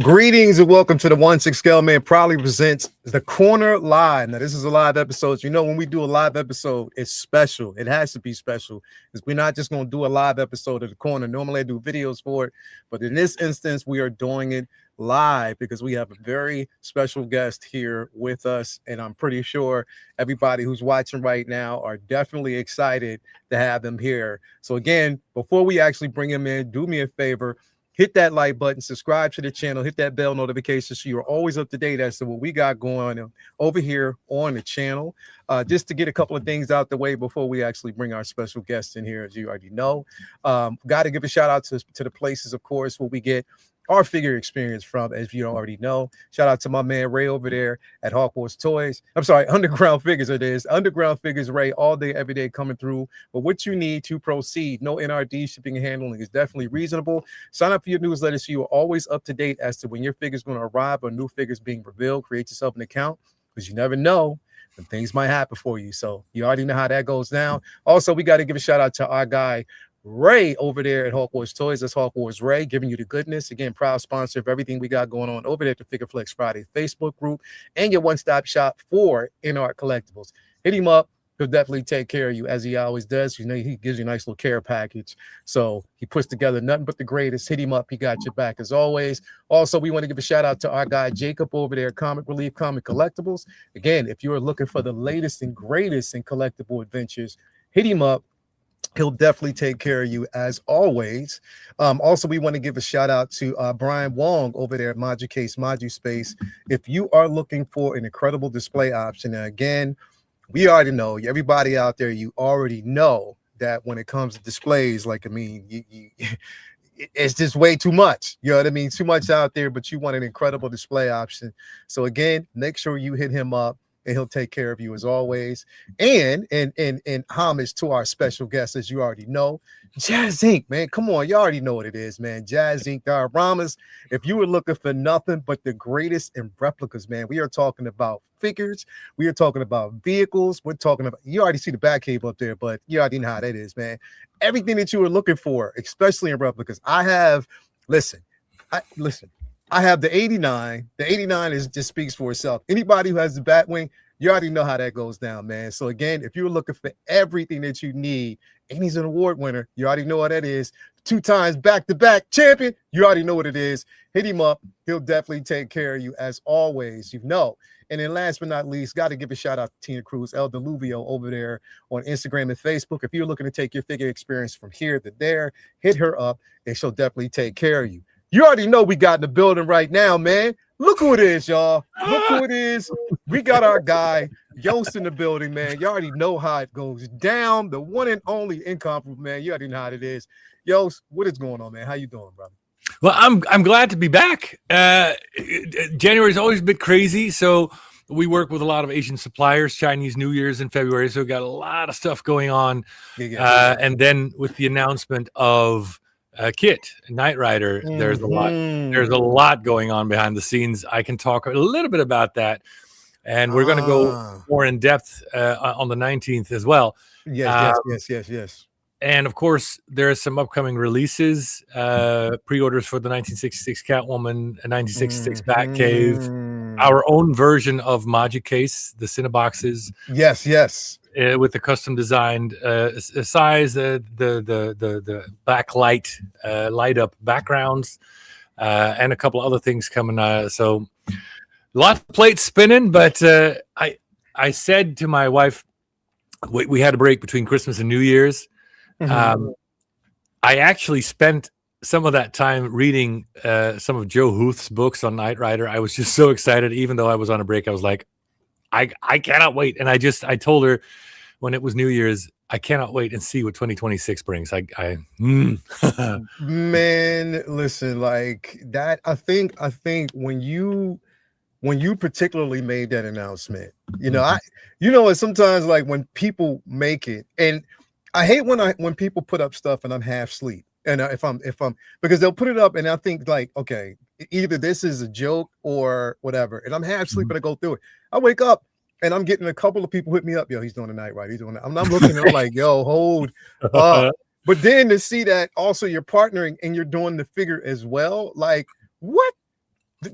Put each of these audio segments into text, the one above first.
Greetings and welcome to the 1-6 Scale Man proudly presents The Corner Live. Now, this is a live episode. You know, when we do a live episode, it's special. It has to be special because we're not just going to do a live episode of The Corner. Normally, I do videos for it, but in this instance, we are doing it live because we have a very special guest here with us, and I'm pretty sure everybody who's watching right now are definitely excited to have him here. So again, before we actually bring him in, do me a favor. Hit that like button, subscribe to the channel, hit that bell notification so you're always up to date as to what we got going on over here on the channel. Just to get a couple of things out the way before we actually bring our special guest in here, as you already know. Got to give a shout out to the places, of course, where we get our figure experience from, as you already know. Shout out to my man Ray over there at Hawkworth Toys. I'm sorry, Underground Figures. It is Underground Figures, Ray, all day, every day coming through. But what you need to proceed, no NRD shipping and handling is definitely reasonable. Sign up for your newsletter so you are always up to date as to when your figure is going to arrive or new figures being revealed. Create yourself an account because you never know when things might happen for you. So you already know how that goes down. Also, we got to give a shout out to our guy Ray over there at Hawkworth Toys. That's Hawkworth Ray giving you the goodness. Again, proud sponsor of everything we got going on over there at the Figure Flex Friday Facebook group and your one-stop shop for in-art collectibles. Hit him up. He'll definitely take care of you as he always does. You know, he gives you a nice little care package. So he puts together nothing but the greatest. Hit him up. He got your back as always. Also, we want to give a shout out to our guy Jacob over there at Comic Relief Comic Collectibles. Again, if you're looking for the latest and greatest in collectible adventures, hit him up. He'll definitely take care of you as always. Also, we want to give a shout out to Brian Wong over there at Moducase Moduspace. If you are looking for an incredible display option, and again, we already know, everybody out there, you already know that when it comes to displays, like, I mean, it's just way too much. You know what I mean? Too much out there, but you want an incredible display option. So again, make sure you hit him up, and he'll take care of you as always. And homage to our special guest, as you already know, Jazzinc, man. Come on, you already know what it is, man. Jazzinc Dioramas. If you were looking for nothing but the greatest in replicas, man, we are talking about figures. We are talking about vehicles. We're talking about, you already see the Batcave up there, but you already know how that is, man. Everything that you were looking for, especially in replicas. I have the 89. The 89 just speaks for itself. Anybody who has the Batwing, you already know how that goes down, man. So again, if you're looking for everything that you need, and he's an award winner, you already know what that is. 2 times back-to-back champion, you already know what it is. Hit him up. He'll definitely take care of you as always, you know. And then last but not least, got to give a shout out to Tina Cruz, El Deluvio over there on Instagram and Facebook. If you're looking to take your figure experience from here to there, hit her up and she'll definitely take care of you. You already know we got in the building right now, man. Look who it is, y'all. Look who it is. We got our guy, Joost, in the building, man. You already know how it goes down. The one and only incomparable, man. You already know how it is. Joost, what is going on, man? How you doing, brother? Well, I'm glad to be back. January is always a bit crazy, so we work with a lot of Asian suppliers. Chinese New Year's in February, so we got a lot of stuff going on. And then with the announcement of Kit, Knight Rider, there's a lot going on behind the scenes. I can talk a little bit about that, and we're going to go more in depth on the 19th as well. Yes. And of course, there are some upcoming releases, pre-orders for the 1966 Catwoman and 1966 Batcave, our own version of Moducase, the Cineaboxes. Yes. With the custom designed size, the backlight, light up backgrounds, and a couple other things coming. So lots of plates spinning, but I said to my wife, we had a break between Christmas and New Year's. I actually spent some of that time reading some of Joe Huth's books on Knight Rider. I was just so excited, even though I was on a break. I was like, I cannot wait. And I told her when it was New Year's, I cannot wait and see what 2026 brings. Man, listen, like that. I think when you particularly made that announcement, it's sometimes like when people make it, and I hate when people put up stuff and I'm half asleep. And if I'm because they'll put it up and I think like, okay, either this is a joke or whatever, and I'm half asleep and I go through it. I wake up and I'm getting a couple of people hit me up. Yo, he's doing the Knight Rider. He's doing that. I'm looking at like, yo, hold up. But then to see that also you're partnering and you're doing the figure as well, like what?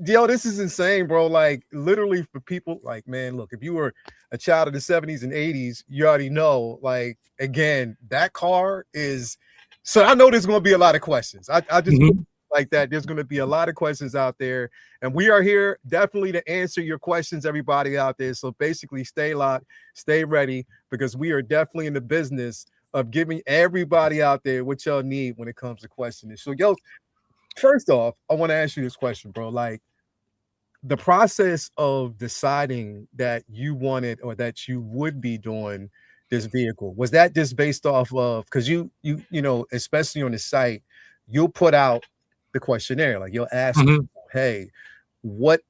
Yo, this is insane, bro. Like literally for people, like, man, look, if you were a child of the 70s and 80s, you already know, like, again, that car is so I know there's gonna be a lot of questions. I just put it like that. There's gonna be a lot of questions out there, and we are here definitely to answer your questions, everybody out there. So basically stay locked, stay ready, because we are definitely in the business of giving everybody out there what y'all need when it comes to questioning. So yo, first off, I want to ask you this question, bro. Like the process of deciding that you wanted or that you would be doing this vehicle, was that just based off of because you know, especially on the site, you'll put out the questionnaire, like you'll ask, Mhm. hey, what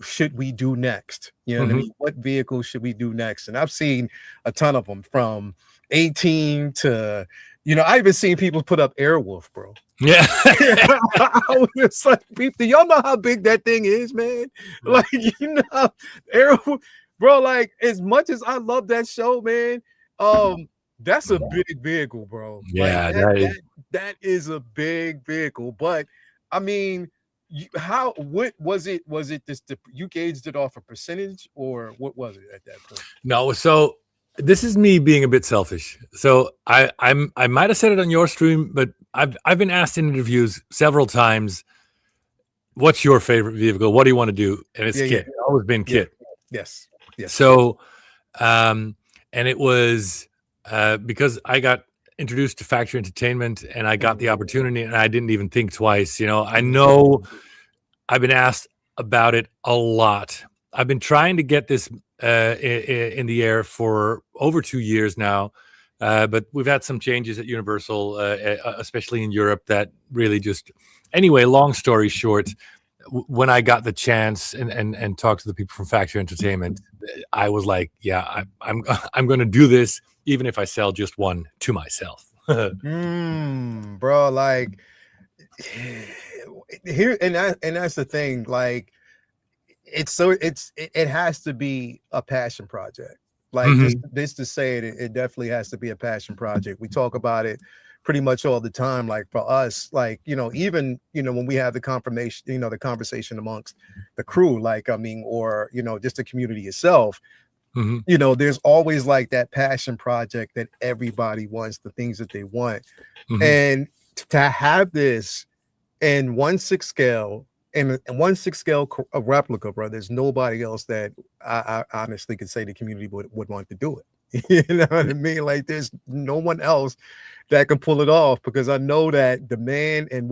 should we do next? You know what I mean? What vehicle should we do next? And I've seen a ton of them from 18 to I even seen people put up Airwolf, bro. Yeah. I was like, do y'all know how big that thing is, man? Like, Airwolf, bro. Like, as much as I love that show, man, that's a big vehicle, bro. Like Yeah, that is a big vehicle. But I mean, what was it? Was it just you gauged it off a percentage, or what was it at that point? no. So this is me being a bit selfish. So I might have said it on your stream, but I've been asked in interviews several times, what's your favorite vehicle? What do you want to do? And it's Kit. It's always been Kit. Yes. So and it was because I got introduced to Factory Entertainment and I got the opportunity and I didn't even think twice. I know I've been asked about it a lot. I've been trying to get this in the air for over 2 years now, but we've had some changes at Universal, especially in Europe, that really just. Anyway, long story short, when I got the chance and talked to the people from Factory Entertainment, I was like, yeah, I'm going to do this, even if I sell just one to myself. Bro, like here, and that's the thing, like. It has to be a passion project. Like this to say it definitely has to be a passion project. We talk about it pretty much all the time. Like for us, like, even, when we have the confirmation, the conversation amongst the crew, like, I mean, or, just the community itself, there's always like that passion project that everybody wants, the things that they want. And to have this in 1/6 scale, and 1/6 scale a replica, bro, there's nobody else that I honestly could say the community would want to do it. You know what I mean? Like there's no one else that can pull it off, because I know that demand and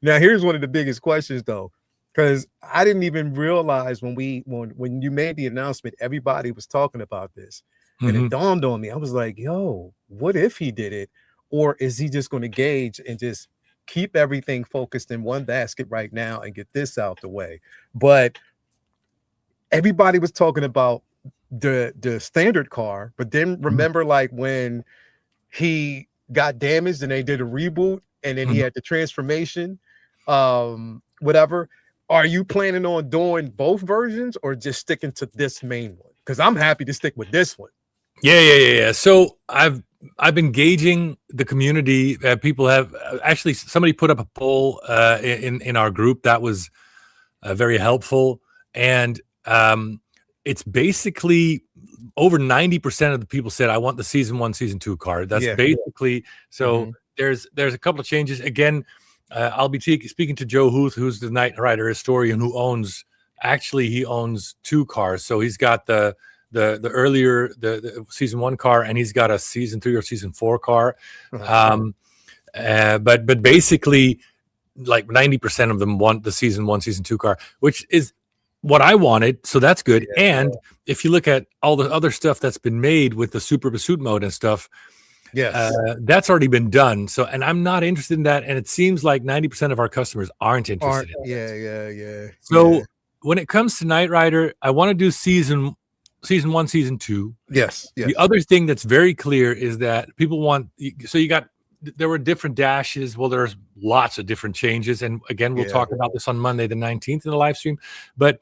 now here's one of the biggest questions though, because I didn't even realize when you made the announcement, everybody was talking about this. And it dawned on me. I was like, yo, what if he did it? Or is he just going to gauge and just keep everything focused in one basket right now and get this out the way? But everybody was talking about the standard car, but then remember, like when he got damaged and they did a reboot and then he had the transformation, whatever. Are you planning on doing both versions or just sticking to this main one? Because I'm happy to stick with this one. Yeah. So I've been gauging the community. People have actually, somebody put up a poll in our group that was very helpful, and it's basically over 90% of the people said, I want the season 1, season 2 car. That's basically so. There's a couple of changes. Again, I'll be speaking to Joe Huth, who's the Knight Rider historian, who owns 2 cars. So he's got the earlier the season 1 car, and he's got a season 3 or season 4 car. But basically, like 90% of them want the season 1, season 2 car, which is what I wanted. So that's good. And if you look at all the other stuff that's been made with the super pursuit mode and stuff, that's already been done. So, and I'm not interested in that. And it seems like 90% of our customers aren't interested in that. Yeah. So when it comes to Knight Rider, I want to do season 1, season 2. Yes. The other thing that's very clear is that people want, so there were different dashes. Well, there's lots of different changes. And again, we'll talk about this on Monday, the 19th in the live stream. But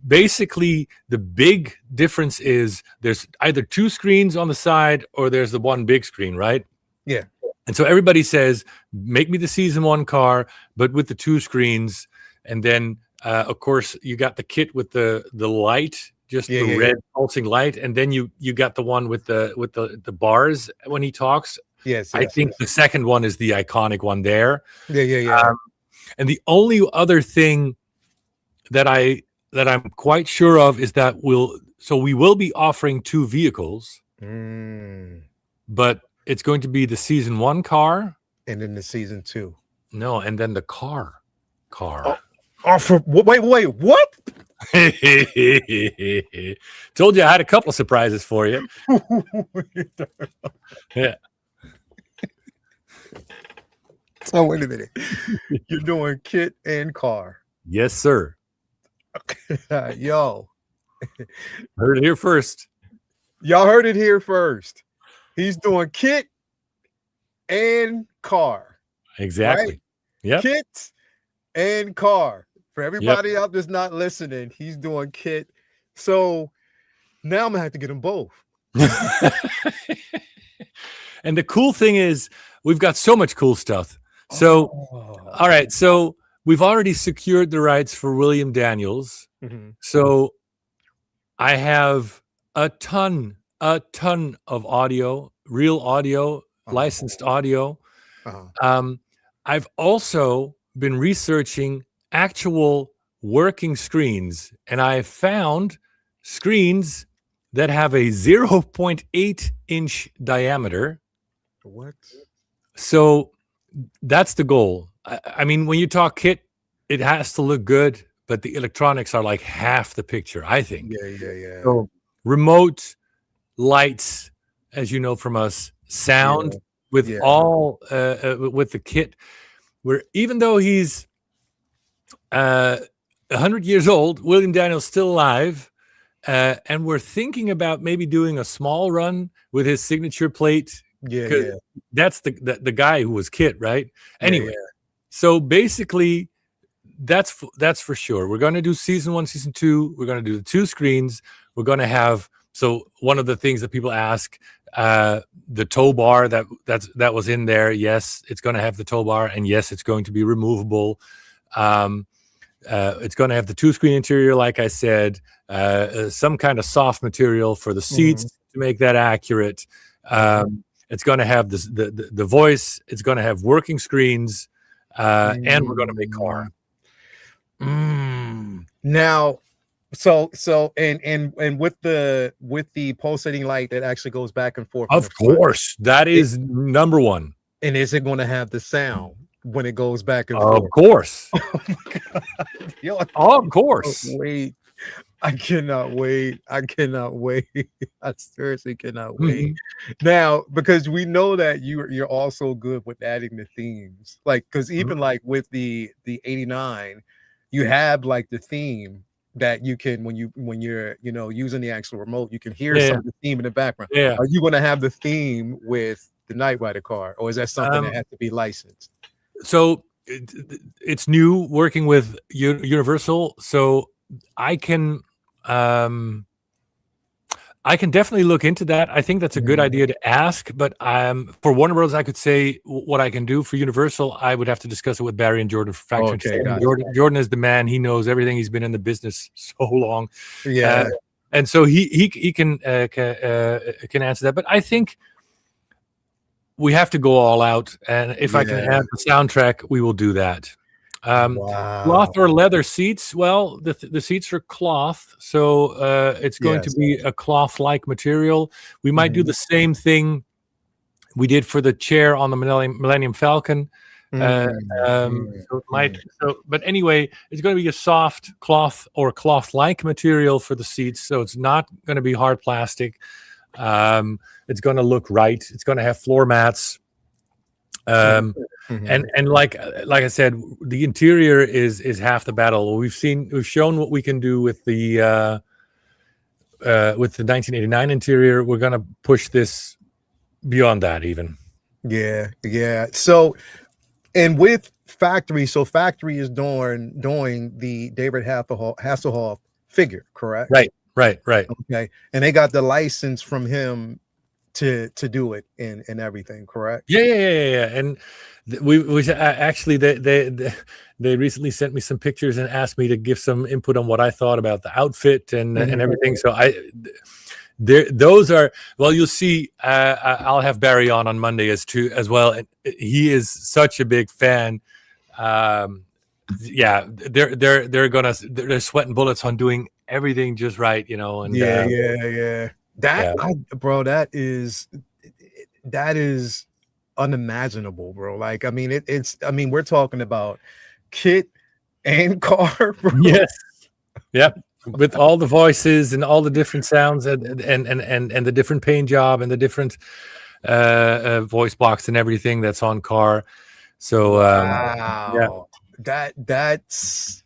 basically, the big difference is there's either 2 screens on the side or there's the one big screen, right? Yeah. And so everybody says, make me the season 1 car, but with the 2 screens. and then of course you got the kit with the light, just Yeah, the yeah, red pulsing light, and then you got the one with the bars when he talks. yes, I yes, think yes. the second one is the iconic one there. Yeah, yeah, yeah. And the only other thing that I'm quite sure of is that we will be offering 2 vehicles, but it's going to be the season 1 car. And then the season 2. No, and then the car. Oh, for wait, what? Told you I had a couple of surprises for you. Yeah. So wait a minute. You're doing kit and car. Yes, sir. Yo. Heard it here first. Y'all heard it here first. He's doing kit and car. Exactly. Right? Yeah. Kit and car. For everybody out that's not listening, he's doing kit. So now I'm gonna have to get them both. And the cool thing is we've got so much cool stuff. So all right, so we've already secured the rights for William Daniels. So I have a ton of audio, real audio, licensed audio. I've also been researching actual working screens, and I found screens that have a 0.8 inch diameter. What? So that's the goal. I mean, when you talk kit, it has to look good, but the electronics are like half the picture, I think. Yeah. So remote, lights, as you know from us, sound with all with the kit. Where even though he's 100 years old, William Daniels still alive, and we're thinking about maybe doing a small run with his signature plate. Yeah. That's the guy who was Kit, right? Anyway, so basically, that's for sure. We're going to do season 1, season 2. We're going to do the 2 screens. We're going to have, so one of the things that people ask, the tow bar that was in there. Yes, it's going to have the tow bar, and yes, it's going to be removable. It's going to have the 2-screen interior, like I said, some kind of soft material for the seats to make that accurate. It's going to have the voice. It's going to have working screens, and we're going to make car. Now, so and with the pulsating light that actually goes back and forth. Of course, that is number one. And is it going to have the sound when it goes back and forth? Of course. Oh my God. Yo, of course. Wait. I cannot wait. I seriously cannot wait. Now, because we know that you're also good with adding the themes. Like, because even like with the 89, you have like the theme that you can when you're using the actual remote, you can hear some of the theme in the background. Yeah. Are you going to have the theme with the Knight Rider car, or is that something that has to be licensed? So it's new working with Universal, so I can definitely look into that. I think that's a good idea to ask, but for Warner Bros, I could say what I can do. For Universal, I would have to discuss it with Barry and Jordan for Faction. Jordan is the man. He knows everything. He's been in the business so long. Yeah. And so he can answer that. But I think we have to go all out. And if I can add the soundtrack, we will do that. Cloth or leather seats? Well, the seats are cloth, so it's going to be a cloth-like material. We might do the same thing we did for the chair on the Millennium Falcon. So it might. But anyway, it's going to be a soft cloth or cloth-like material for the seats, so it's not going to be hard plastic. It's going to look right. It's going to have floor mats. And like I said, the interior is half the battle. We've shown what we can do with the 1989 interior. We're gonna push this beyond that even. Yeah. So, and with Factory, Factory is doing the David Hasselhoff figure, correct? Right. Okay, and they got the license from him to do it and everything, correct? Yeah. And we actually they recently sent me some pictures and asked me to give some input on what I thought about the outfit and everything. So those are, well, you'll see. I'll have Barry on Monday as well, and he is such a big fan. Yeah, they're sweating bullets on doing everything just right, you know. And yeah. Bro, that is unimaginable, bro. Like, I mean, we're talking about kit and car, bro. Yes. Yep. With all the voices and all the different sounds and the different paint job and the different voice box and everything that's on car. So wow. That's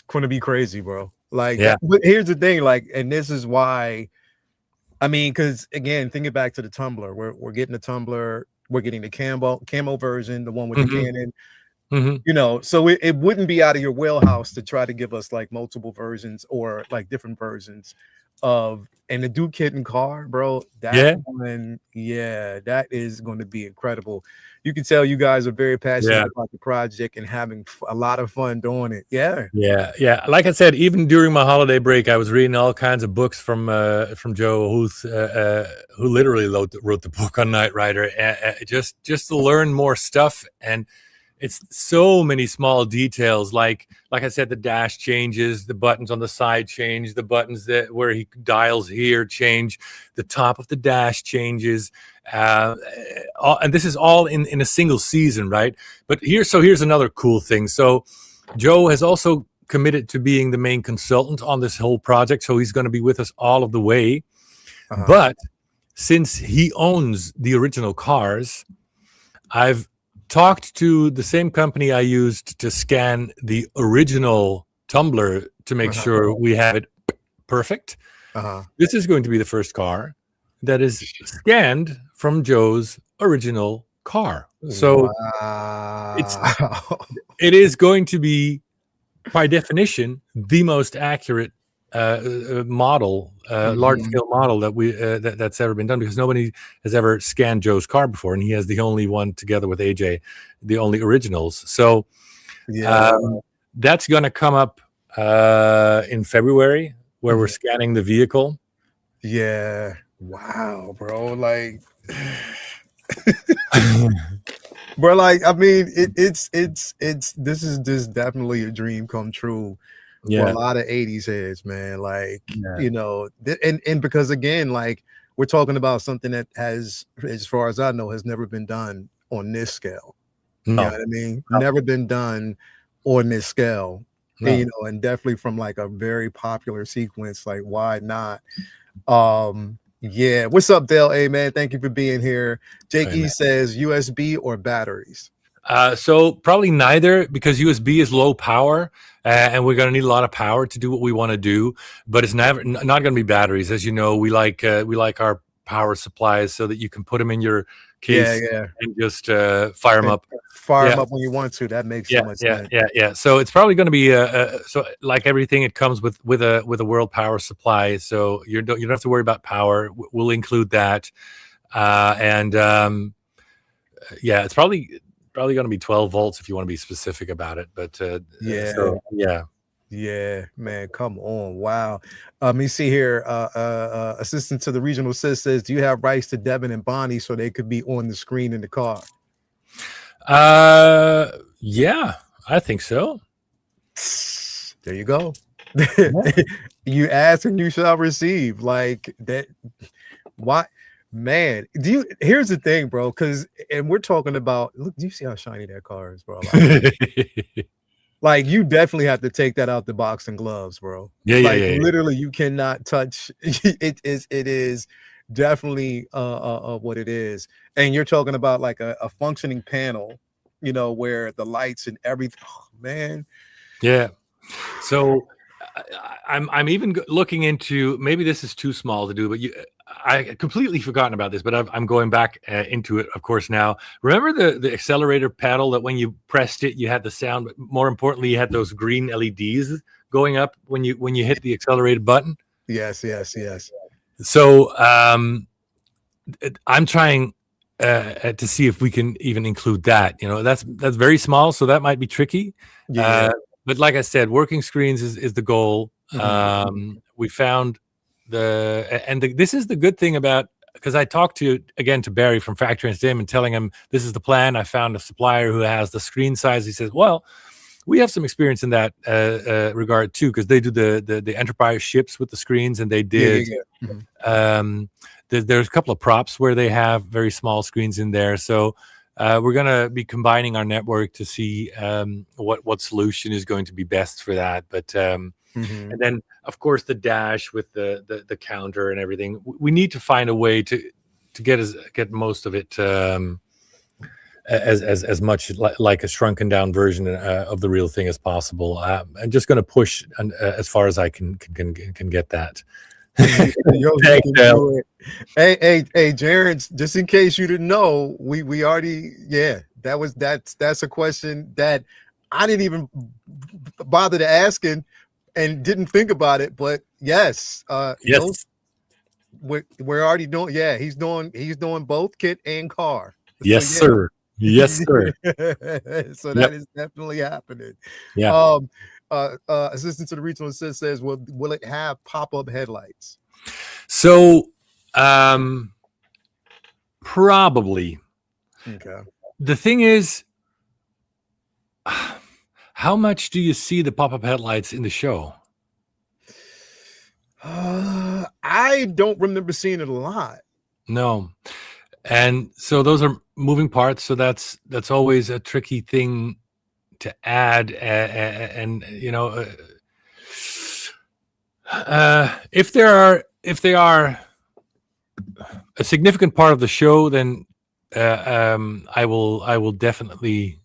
gonna be crazy, bro. Like, but here's the thing, like, and this is why, I mean, because again, thinking back to the Tumbler, we're getting the Tumbler, we're getting the camo version, the one with the cannon. You know, so it wouldn't be out of your wheelhouse to try to give us like multiple versions or like different versions of, and the do kit and car, bro. That one, that is going to be incredible. You can tell you guys are very passionate about the project and having a lot of fun doing it. Yeah. Like I said, even during my holiday break, I was reading all kinds of books from Joe, who literally wrote the book on Knight Rider, just to learn more stuff. And it's so many small details, like I said, the dash changes, the buttons on the side change, the buttons where he dials here change, the top of the dash changes, and this is all in a single season, right? But here's another cool thing. So Joe has also committed to being the main consultant on this whole project, so he's going to be with us all of the way. But since he owns the original cars, I've talked to the same company I used to scan the original Tumbler to make sure we have it perfect. This is going to be the first car that is scanned from Joe's original car. So it is going to be, by definition, the most accurate model, large scale model that that's ever been done, because nobody has ever scanned Joe's car before, and he has the only one together with AJ, the only originals. So that's going to come up in February, where we're scanning the vehicle. Yeah. Wow, bro. Like, bro, like, I mean, this is just definitely a dream come true. For a lot of 80s heads, man. Like, you know, and because again, like, we're talking about something that has, as far as I know, has never been done on this scale. You know what I mean? Never been done on this scale. And, you know, and definitely from like a very popular sequence. Like, why not? Yeah. What's up, Dale? Hey, man, thank you for being here. Jake E says USB or batteries. So probably neither, because USB is low power, and we're going to need a lot of power to do what we want to do. But it's not going to be batteries, as you know. We like our power supplies so that you can put them in your case and just fire them up. Fire them up when you want to. That makes so much sense. Yeah. So it's probably going to be so like everything, it comes with a world power supply. So you don't have to worry about power. We'll include that, and it's probably going to be 12 volts if you want to be specific about it. But yeah, man, come on. Wow. Let me see here. Assistant to the regional says, do you have rights to Devin and Bonnie so they could be on the screen in the car? Yeah, I think so. There you go. You ask and you shall receive. Like that. Why? Man, here's the thing, bro, and we're talking about, look, do you see how shiny that car is, bro? Like, you definitely have to take that out the box and gloves, bro. Literally, you cannot touch it. Is definitely what it is. And you're talking about like a functioning panel, you know, where the lights and everything. Oh, man. Yeah. So I'm even looking into, maybe this is too small to do, but I completely forgotten about this, but I'm going back into it, of course, now. Remember the accelerator pedal that when you pressed it, you had the sound, but more importantly, you had those green LEDs going up when you hit the accelerated button? Yes. So I'm trying to see if we can even include that. That's very small, so that might be tricky. Yeah. But like I said, working screens is the goal. We found this is the good thing about, because I talked to Barry from Factory and Sim and telling him this is the plan. I found a supplier who has the screen size. He says, well, we have some experience in that regard too, because they do the Enterprise ships with the screens, and they did. There's a couple of props where they have very small screens in there. So we're going to be combining our network to see what solution is going to be best for that. But and then, of course, the dash with the counter and everything. We need to find a way to get most of it as much like a shrunken down version of the real thing as possible. I'm just going to push as far as I can get that. Hey, Jared, just in case you didn't know, we already, that's a question that I didn't even bother to asking and didn't think about it, but yes, we're already doing. Yeah, he's doing both kit and car. Yes, so, sir. Yes, sir. So that is definitely happening. Yeah. Assistant to the regional assist says, will it have pop-up headlights? So, probably. Okay. The thing is, how much do you see the pop-up headlights in the show? I don't remember seeing it a lot. No. And so those are moving parts. So that's always a tricky thing to add. And if they are a significant part of the show, then I will definitely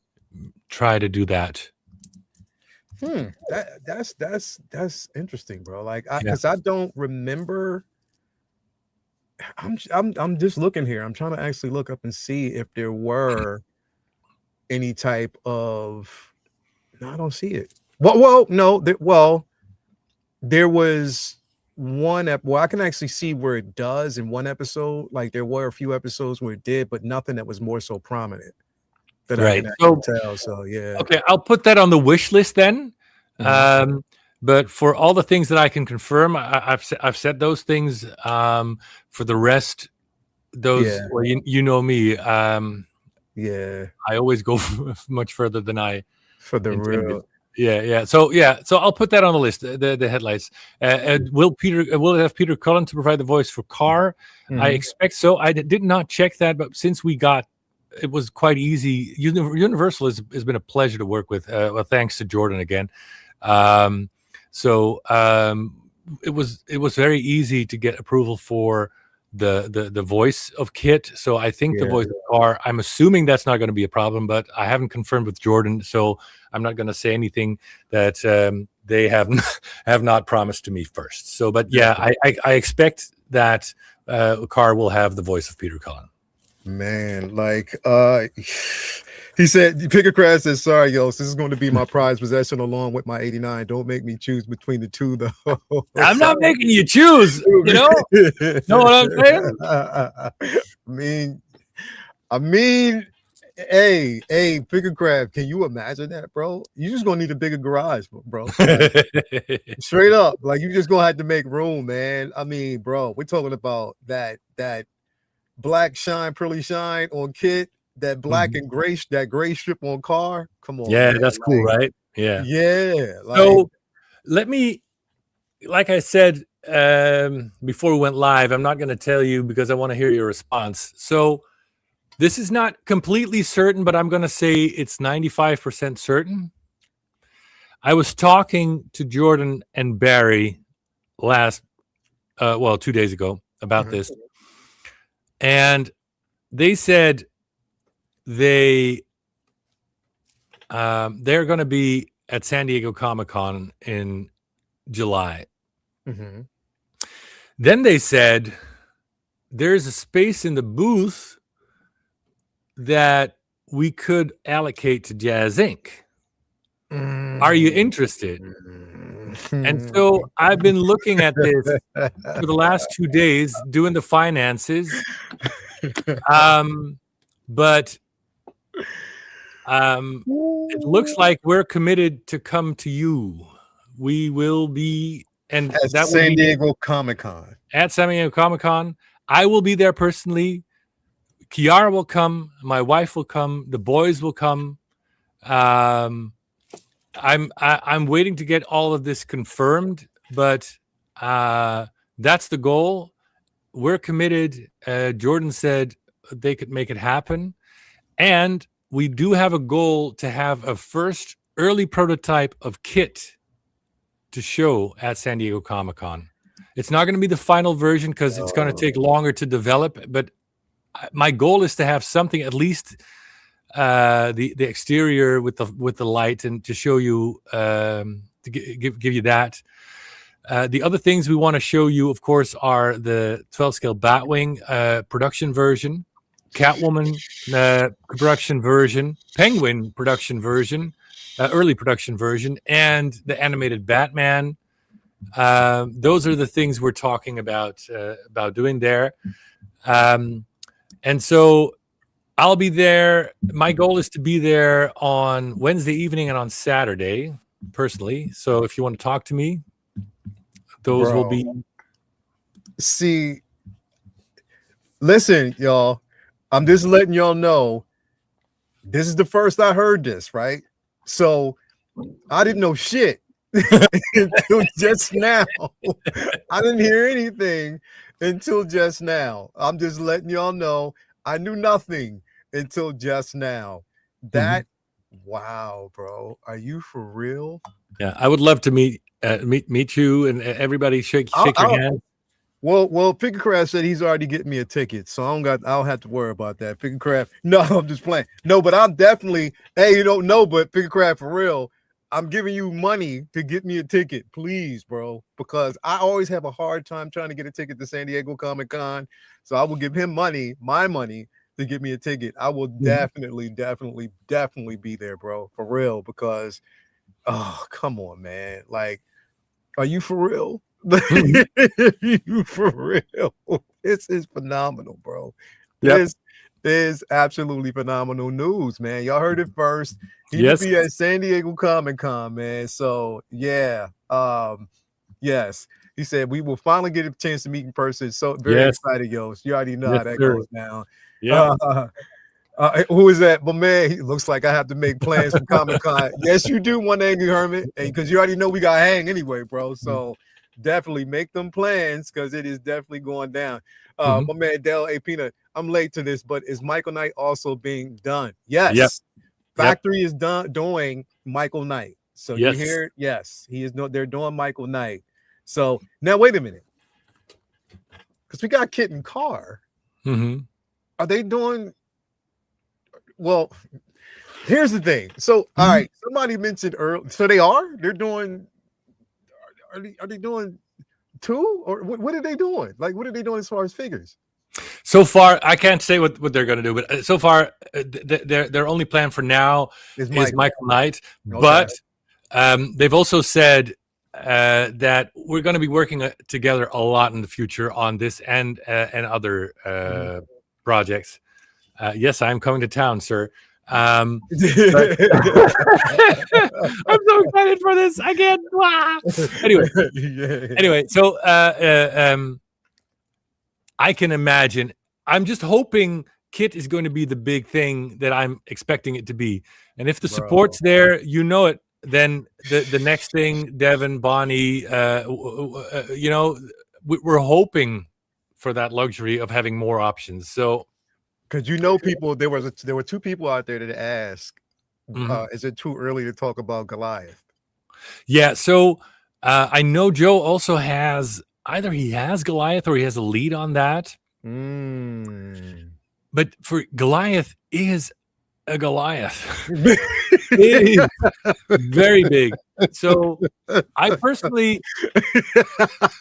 try to do that. That's interesting, bro. Like, because I don't remember. I'm just looking here. I'm trying to actually look up and see if there were any type of. No, I don't see it. No. There was one. I can actually see where it does in one episode. Like, there were a few episodes where it did, but nothing that was more so prominent. Right. So yeah. Okay, I'll put that on the wish list then. But for all the things that I can confirm, I've said those things. For the rest, well, you know me. I always go much further than I for the intended. real. Yeah. So I'll put that on the list. The headlights. Will it have Peter Cullen to provide the voice for Carr? I expect so. I did not check that, but since it was quite easy. Universal has been a pleasure to work with. Well, thanks to Jordan again. So it was very easy to get approval for the voice of Kit. So I think the voice of Carr, I'm assuming that's not going to be a problem, but I haven't confirmed with Jordan, so I'm not going to say anything that they have not promised to me first. So, but I expect that Carr will have the voice of Peter Cullen. Man, like he said, Picker Crash says, sorry, yo, this is going to be my prized possession along with my 89. Don't make me choose between the two, though. I'm not making you choose, know what I'm saying? I mean, hey, Picker Craft, can you imagine that, bro? You just gonna need a bigger garage, bro. Like, straight up, like you just gonna have to make room, man. I mean, bro, we're talking about that black shine, pearly shine on Kit, that black and gray, that gray strip on Carr. Come on, yeah, man. that's cool, right? Yeah. So let me, like I said before we went live, I'm not going to tell you because I want to hear your response. So this is not completely certain, but I'm going to say it's 95% certain. I was talking to Jordan and Barry 2 days ago about this. And they said they're going to be at San Diego Comic-Con in July. Then they said there's a space in the booth that we could allocate to Jazzinc. Are you interested? And so I've been looking at this for the last 2 days, doing the finances. But it looks like we're committed to come to you. We will be, and at that San will be Diego Comic-Con. at San Diego Comic-Con. I will be there personally. Kiara will come. My wife will come. The boys will come. I'm waiting to get all of this confirmed, but that's the goal. We're committed. Jordan said they could make it happen, and we do have a goal to have a first early prototype of Kit to show at San Diego Comic-Con. It's not going to be the final version because it's going to take longer to develop, but my goal is to have something, at least the exterior with the light, and to show you, to give you that. The other things we want to show you, of course, are the 12 scale Batwing production version, Catwoman production version, Penguin production version, early production version, and the animated Batman. Those are the things we're talking about doing there. And so I'll be there. My goal is to be there on Wednesday evening and on Saturday, personally. So if you want to talk to me, those will be. See, listen, y'all. I'm just letting y'all know. This is the first I heard this, right? So I didn't know shit until just now. I didn't hear anything until just now. I'm just letting y'all know. I knew nothing until just now. That wow, bro. Are you for real? Yeah, I would love to meet you and everybody. Shake your hand. Well, Pickcraft said he's already getting me a ticket, so I don't have to worry about that. Pickcraft, no, I'm just playing. No, but I'm definitely, hey, you don't know, but Pickcraft, for real, I'm giving you money to get me a ticket, please, bro, because I always have a hard time trying to get a ticket to San Diego Comic-Con. So I will give him money, my money, to get me a ticket. I will definitely be there, bro, for real, because, oh, come on, man. Like, are you for real? You for real? This is phenomenal, bro. This is absolutely phenomenal news, man. Y'all heard it first. He will be at San Diego Comic-Con, man. So yeah, yes. He said we will finally get a chance to meet in person. So very excited, yo. You already know how that goes now. Yeah. Who is that? But man, he looks like I have to make plans for Comic-Con. Yes, you do, One Angry Hermit, and because you already know we got hang anyway, bro. So definitely make them plans because it is definitely going down. My man Dell A. Peanut, I'm late to this, but is Michael Knight also being done? Yes. Factory is doing Michael Knight. So you hear, yes, he is. They're doing Michael Knight. So now wait a minute, because we got Kit and Carr. Are they doing? Well, here's the thing. So all right, somebody mentioned earlier. So they're doing. Are they doing two, or what are they doing? Like, what are they doing as far as figures? So far, I can't say what they're going to do, but so far, their only plan for now is Michael Knight. Okay. But they've also said that we're going to be working together a lot in the future on this and other projects. Yes, I'm coming to town, sir. I'm so excited for this. I can't. Anyway, so I can imagine. I'm just hoping Kit is going to be the big thing that I'm expecting it to be. And if the support's there, you know it, then the next thing, Devin, Bonnie, we're hoping for that luxury of having more options. So, because people, there were two people out there that asked, is it too early to talk about Goliath? Yeah, so I know Joe also has either he has Goliath or he has a lead on that. But for Goliath is a Goliath. It is very big. So I personally,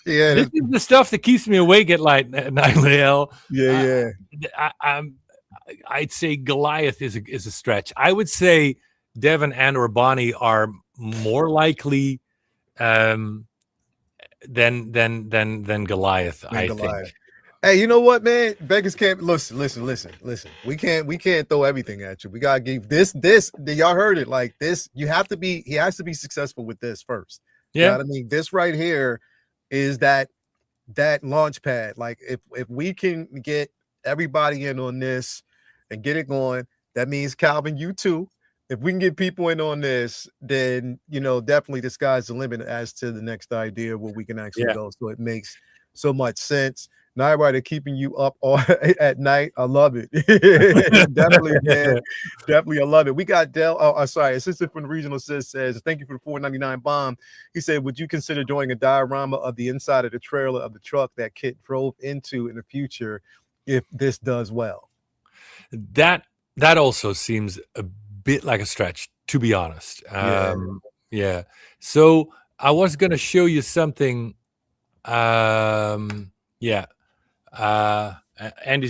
this is the stuff that keeps me awake at night, Lael. I'd say Goliath is a stretch. I would say Devin and or Bonnie are more likely than Goliath. I think. Hey, you know what, man? Beggars can't listen. We can't throw everything at you. We gotta give this. Y'all heard it like this. He has to be successful with this first. Yeah, you know what I mean. This right here is that launch pad. Like if we can get everybody in on this and get it going, that means Calvin, you too. If we can get people in on this, then definitely the sky's the limit as to the next idea where we can actually go. So it makes so much sense. Now everybody keeping you up all at night. I love it. Definitely, man. Definitely, I love it. We got Dell. Oh, sorry. Assistant from the regional says, thank you for the $4.99 bomb. He said, would you consider drawing a diorama of the inside of the trailer of the truck that Kit drove into in the future if this does well? That also seems a bit like a stretch, to be honest. Yeah. So I was going to show you something. Andy's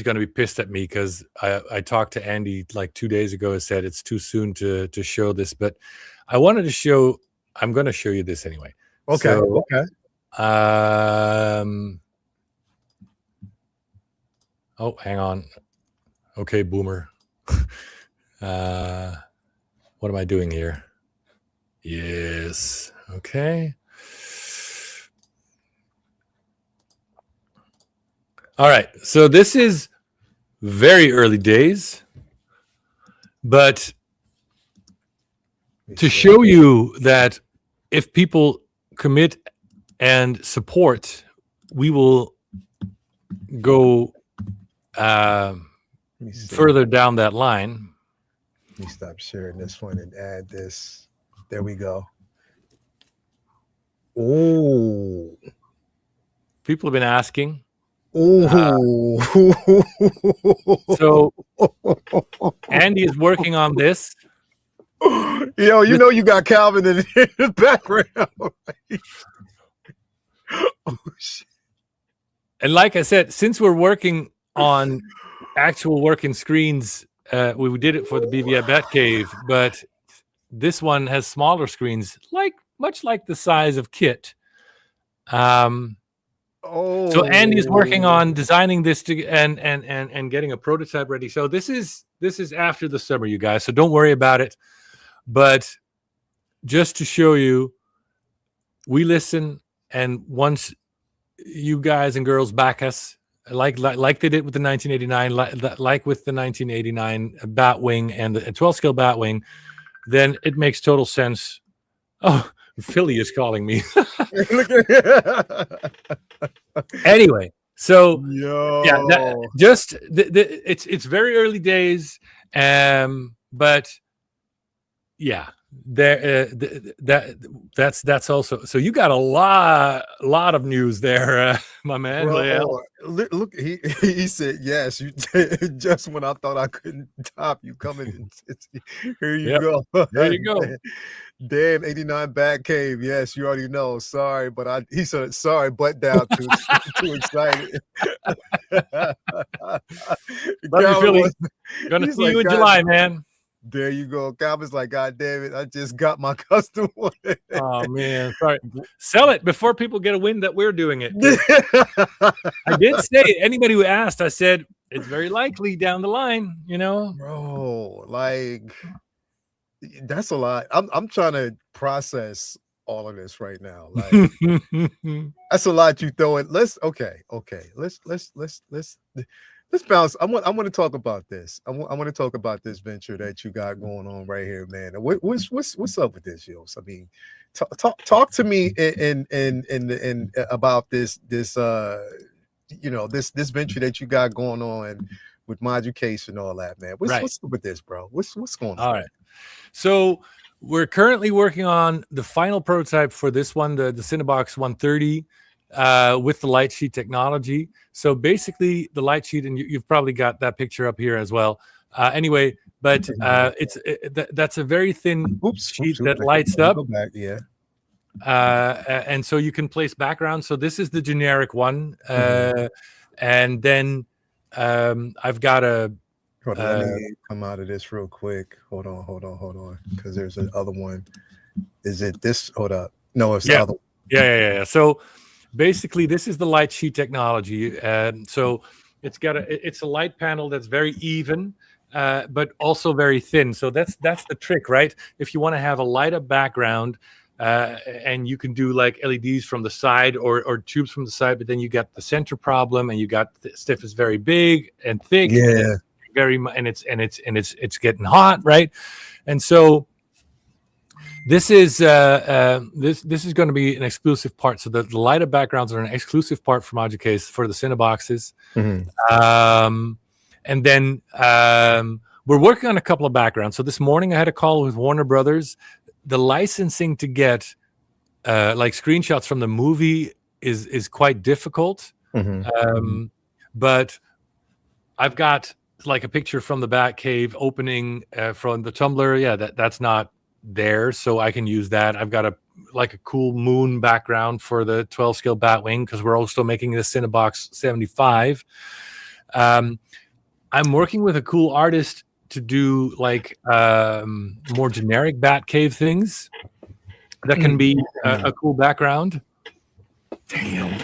going to be pissed at me because I talked to Andy like 2 days ago and said it's too soon to show this, but I wanted to show. I'm going to show you this anyway. Okay. So, okay. Oh, hang on. Okay, boomer. What am I doing here? Yes. Okay. All right. So this is very early days, but to show you that if people commit and support, we will go further down that line. Let me stop sharing this one and add this. There we go. Oh, people have been asking. Oh, so Andy is working on this. Yo, you got Calvin in the background. Oh shit! And like I said, since we're working on actual working screens, we did it for the BVI Batcave, but this one has smaller screens, much like the size of Kit. So Andy is working on designing this and getting a prototype ready. So this is after the summer, you guys. So don't worry about it. But just to show you, we listen, and once you guys and girls back us, like they did with the 1989, like with the 1989 Batwing and the 12 scale Batwing, then it makes total sense. Oh, Philly is calling me. Anyway, so it's very early days, but yeah, that's also. So you got a lot of news there, my man. Bro, look, he said yes. You did, just when I thought I couldn't top you coming. Here you go. There you go. Damn, 89 Batcave. Yes, you already know. Sorry, but he said sorry, but down too excited. Love you, Philly. Gonna see you in July, man. There you go. Calvin's like, God damn it, I just got my custom one. Oh man, sorry. Sell it before people get a wind that we're doing it. I did say, anybody who asked, I said it's very likely down the line, Bro, like that's a lot. I'm trying to process all of this right now. Like that's a lot you throw in. Let's bounce. I want to talk about this. I want to talk about this venture that you got going on right here, man. What's up with this, Joost? I mean, talk to me in about this this venture that you got going on with Moducation and all that, man. What's up with this, bro? What's going on? All right. So we're currently working on the final prototype for this one, the Cineabox 130. With the light sheet technology. So basically the light sheet, and you've probably got that picture up here as well. Anyway, but that's a very thin sheet that lights up. Yeah. And so you can place backgrounds. So this is the generic one. And then I've got a... let me come out of this real quick. Hold on. Because there's another one. Is it this? Hold up. No, it's the other one. Yeah. So basically, this is the light sheet technology. So it's a light panel that's very even, but also very thin. So that's the trick, right? If you want to have a light up background, and you can do like LEDs from the side or tubes from the side, but then you got the center problem, and you got the stuff is very big and thick. Yeah. And it's getting hot, right? And so this is this is going to be an exclusive part. So the light up backgrounds are an exclusive part for Module Case for the Cineboxes. And then we're working on a couple of backgrounds. So this morning I had a call with Warner Brothers. The licensing to get like screenshots from the movie is quite difficult. But I've got like a picture from the Batcave opening from the Tumblr. Yeah, that's not there, so I can use that. I've got a cool moon background for the 12 scale Batwing because we're also making the Cinebox 75. I'm working with a cool artist to do like more generic Batcave things that can be a cool background. Damn,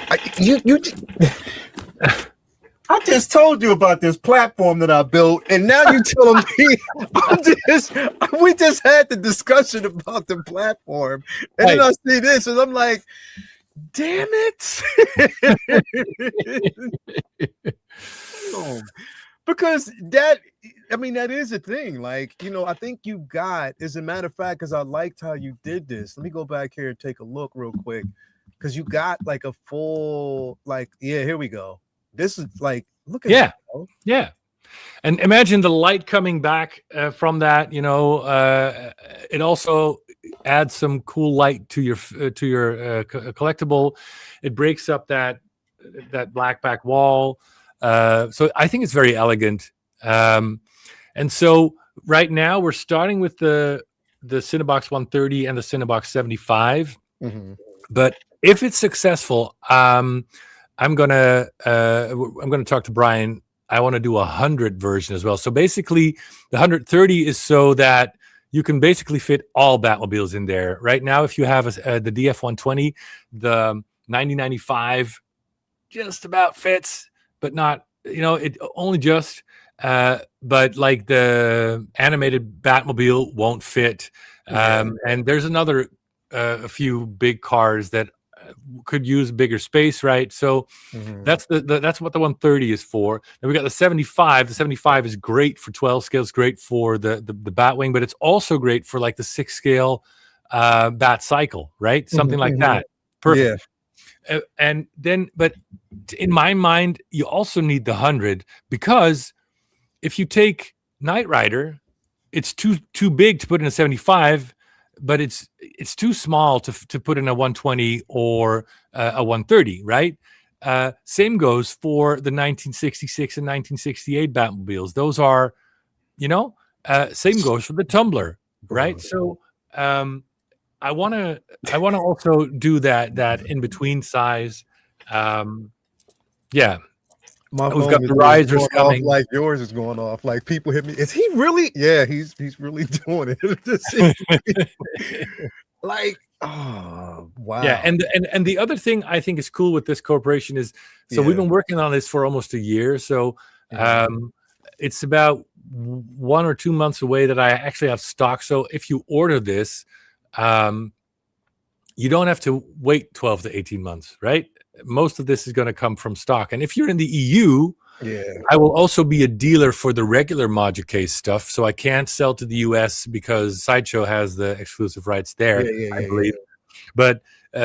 I just told you about this platform that I built, and now you're telling me we just had the discussion about the platform, and then I see this, and I'm like, damn it. Because that is a thing. Like, I think you got, as a matter of fact, because I liked how you did this. Let me go back here and take a look real quick, because you got like a full, here we go. This is like, look at that. Yeah. And imagine the light coming back from that. It also adds some cool light to your collectible. It breaks up that black back wall. So I think it's very elegant. And so right now we're starting with the Cinebox 130 and the Cinebox 75. But if it's successful, I'm gonna talk to Brian. I want to do 100 version as well. So basically, the 130 is so that you can basically fit all Batmobiles in there. Right now, if you have the DF120, the 9095 just about fits, but not. It only just. But like the animated Batmobile won't fit. And there's another a few big cars that could use bigger space, right? So that's that's what the 130 is for. Then we got the 75. The 75 is great for 12 scale. It's great for the Batwing, but it's also great for like the 6 scale Bat Cycle, right? Something like that. Perfect. Yeah. And then, but in my mind, you also need the 100, because if you take Knight Rider, it's too big to put in a 75. But it's too small to put in a 120 or a 130, right? Same goes for the 1966 and 1968 Batmobiles. Those are, same goes for the Tumbler, right? So I want to also do that in between size. We've got the risers coming. Like yours is going off. Like people hit me. Is he really? Yeah, he's really doing it. Like, oh wow. Yeah, and the other thing I think is cool with this corporation is, we've been working on this for almost a year. So it's about 1 or 2 months away that I actually have stock. So if you order this, you don't have to wait 12 to 18 months, right? Most of this is going to come from stock. And if you're in the EU, I will also be a dealer for the regular Module Case stuff. So I can't sell to the US because Sideshow has the exclusive rights there, I believe. But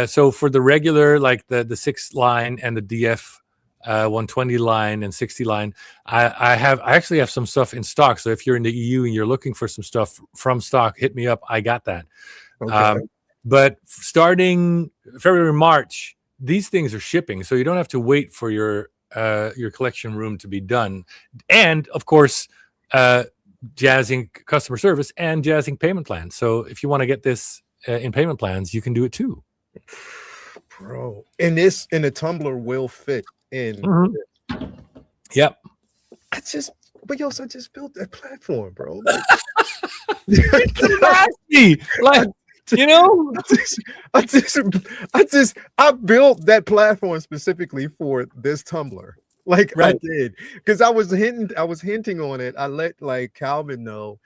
so for the regular, like the 6 line and the DF 120 line and 60 line, I actually have some stuff in stock. So if you're in the EU and you're looking for some stuff from stock, hit me up. I got that. Okay. But starting February, March, these things are shipping, so you don't have to wait for your collection room to be done. And of course, Jazzinc customer service and Jazzinc payment plans. So if you want to get this in payment plans, you can do it too. Bro, and the Tumbler will fit in. Yep. I just built that platform, bro. It's nasty. Like, You know, I built that platform specifically for this Tumblr. Like I right? did, because I was hinting on it. I let like Calvin know.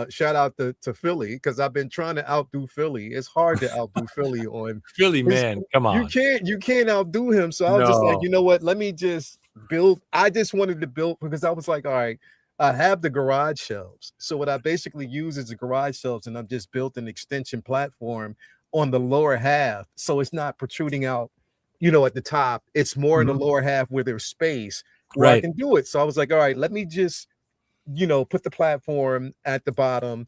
Shout out to Philly, because I've been trying to outdo Philly. It's hard to outdo Philly on Philly his, man, come on. you can't outdo him. So I was just like, No. you know what? Let me just build. I just wanted to build because I was like, all right, I have the garage shelves. So what I basically use is the garage shelves, and I've just built an extension platform on the lower half. So it's not protruding out, at the top. It's more in the lower half where there's space where I Right. can do it. So I was like, all right, let me just, put the platform at the bottom.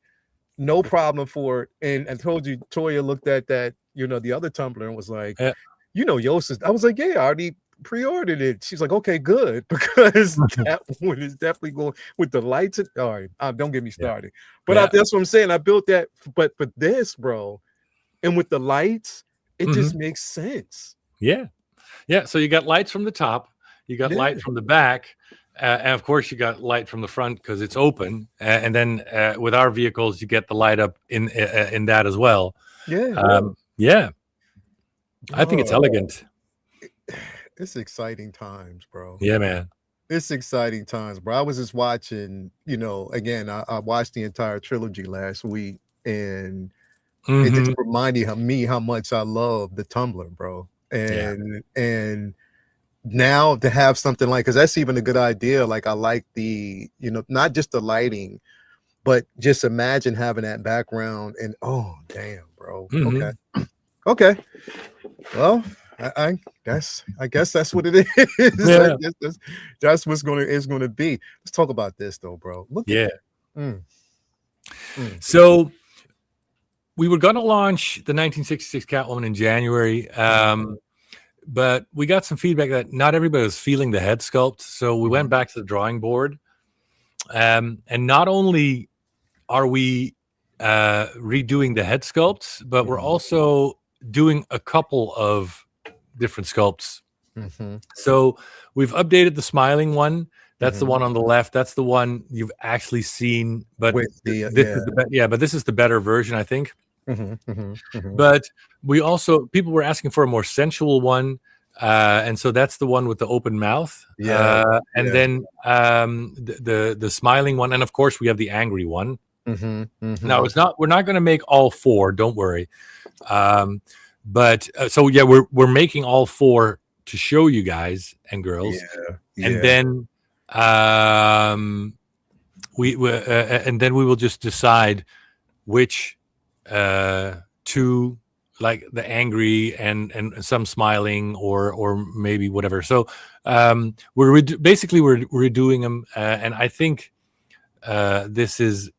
No problem for it. And I told you, Toya looked at that, the other Tumblr and was like, Yeah. Yoast is, I was like, yeah, I already pre-ordered it. She's like, okay, good, because that one is definitely going with the lights. All right, don't get me started. But that's what I'm saying. I built that, but for this, bro, and with the lights, it just makes sense. Yeah. So you got lights from the top, you got light from the back, and of course you got light from the front because it's open. And then with our vehicles, you get the light up in that as well. Yeah. I think it's elegant. It's exciting times, bro. Yeah, man. It's exciting times, bro. I was just watching, again, I watched the entire trilogy last week, and it just reminded me how much I love the Tumblr, bro. And now to have something like, because that's even a good idea. Like I like the, not just the lighting, but just imagine having that background and oh damn, bro. Okay. Well, I guess that's what it is. Yeah. I guess that's what's gonna be. Let's talk about this though, bro. Look at that. So we were gonna launch the 1966 Catwoman in January. But we got some feedback that not everybody was feeling the head sculpt. So we went back to the drawing board. And not only are we redoing the head sculpts, but we're also doing a couple of different sculpts. So we've updated the smiling one. That's the one on the left. That's the one you've actually seen. But this is the better version, I think. But we also, people were asking for a more sensual one, and so that's the one with the open mouth. And then the smiling one, and of course we have the angry one. Now we're not going to make all four, don't worry. But so yeah, we're making all four to show you guys and girls, and then we will just decide which to, like, the angry and some smiling or maybe whatever. So we're redoing them, and I think this is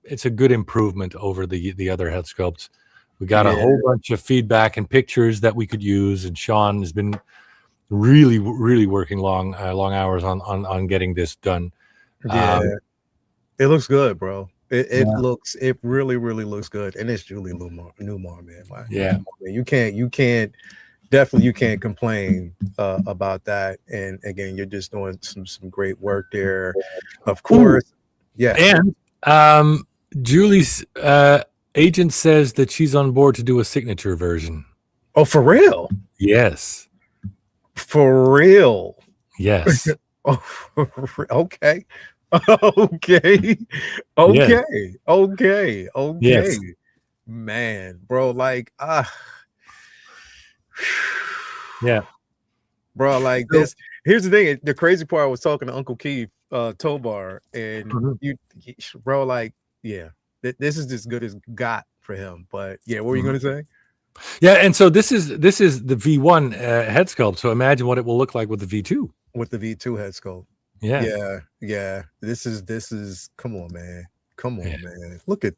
it's a good improvement over the other head sculpts. We got a whole bunch of feedback and pictures that we could use, and Sean has been really working long hours on getting this done. It looks good, bro. It really looks good, and it's Julie Newmar, man. You can't complain about that. And again, you're just doing some great work there, of course. And Julie's agent says that she's on board to do a signature version. Oh, for real? Yes. For real? Yes. Okay. Yes. Man, bro, like bro, like this. Here's the thing. The crazy part, I was talking to Uncle Keith Tobar, and bro, like, this is as good as got for him. But what were you gonna say? Yeah, and so this is the V1 head sculpt. So imagine what it will look like with the V2. With the V2 head sculpt. Yeah. This is come on, man. Man. Look at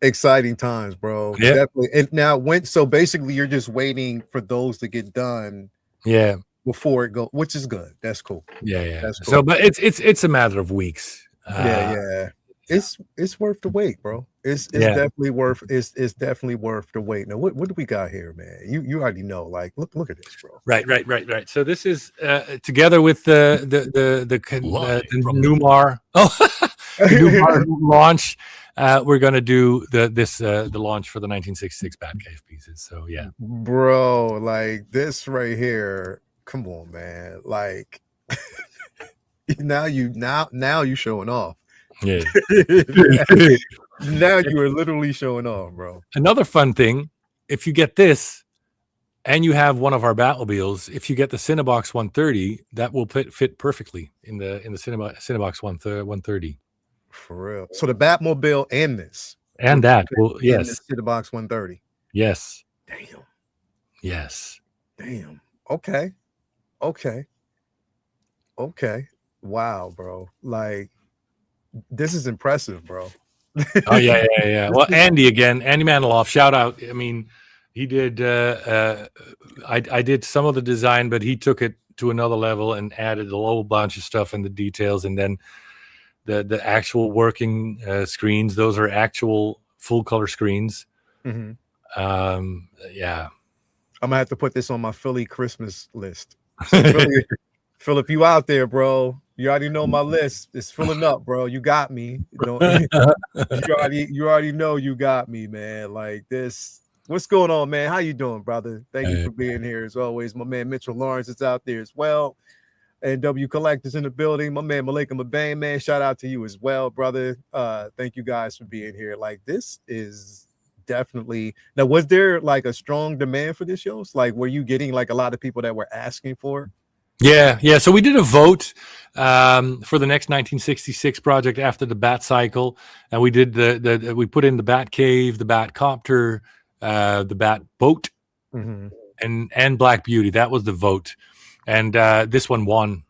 exciting times, bro. Definitely. And now so basically you're just waiting for those to get done before it go, which is good. That's cool. That's cool. So but it's a matter of weeks. It's worth the wait, bro. It's definitely worth the wait. Now what do we got here, man? You already know. Like look at this, bro. Right. So this is together with the Newmar. Oh, the new bar launch, we're going to do the launch for the 1966 Batcave pieces. So yeah, bro, like this right here. Come on, man. Like now you showing off. yeah. Now you are literally showing off, bro. Another fun thing, if you get this and you have one of our Batmobiles, if you get the Cineabox 130, that will fit perfectly in the Cineabox 130. For real. So the Batmobile and this. And that will, in yes. the Cineabox 130. Yes. Damn. Yes. Damn. Okay. Okay. Okay. Wow, bro. Like this is impressive, bro. Oh yeah. Well, Andy Maniloff, shout out. I mean, he did. I did some of the design, but he took it to another level and added a whole bunch of stuff in the details, and then the actual working screens. Those are actual full color screens. Mm-hmm. Yeah, I'm gonna have to put this on my Philly Christmas list. So Philip, you out there, bro? You already know my list. It's filling up, bro. You got me. You already know you got me, man. Like this. What's going on, man? How you doing, brother? Thank you for being here as always. My man Mitchell Lawrence is out there as well. And W Collectors in the building. My man Malika Mabane, man. Shout out to you as well, brother. Thank you guys for being here. Like this is definitely now. Was there like a strong demand for this show? Like, were you getting like a lot of people that were asking for? Yeah. So we did a vote for the next 1966 project after the Bat Cycle, and we did we put in the Batcave, the Batcopter, the Bat Boat, and Black Beauty. That was the vote, and this one won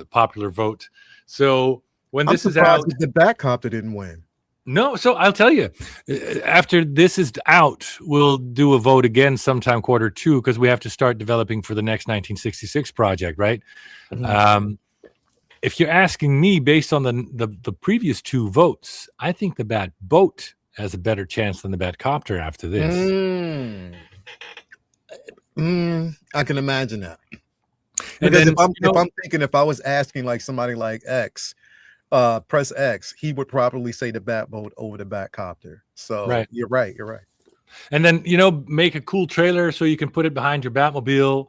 popular vote. So when this is out, the Batcopter didn't win. No, so I'll tell you, after this is out, we'll do a vote again sometime Q2 because we have to start developing for the next 1966 project, right? Mm-hmm. If you're asking me based on the previous two votes, I think the Bat Boat has a better chance than the Batcopter after this. I can imagine that. Because if I'm thinking, if I was asking like somebody like X, press X, he would probably say the Batboat over the Batcopter. So right. You're right. And then make a cool trailer so you can put it behind your Batmobile,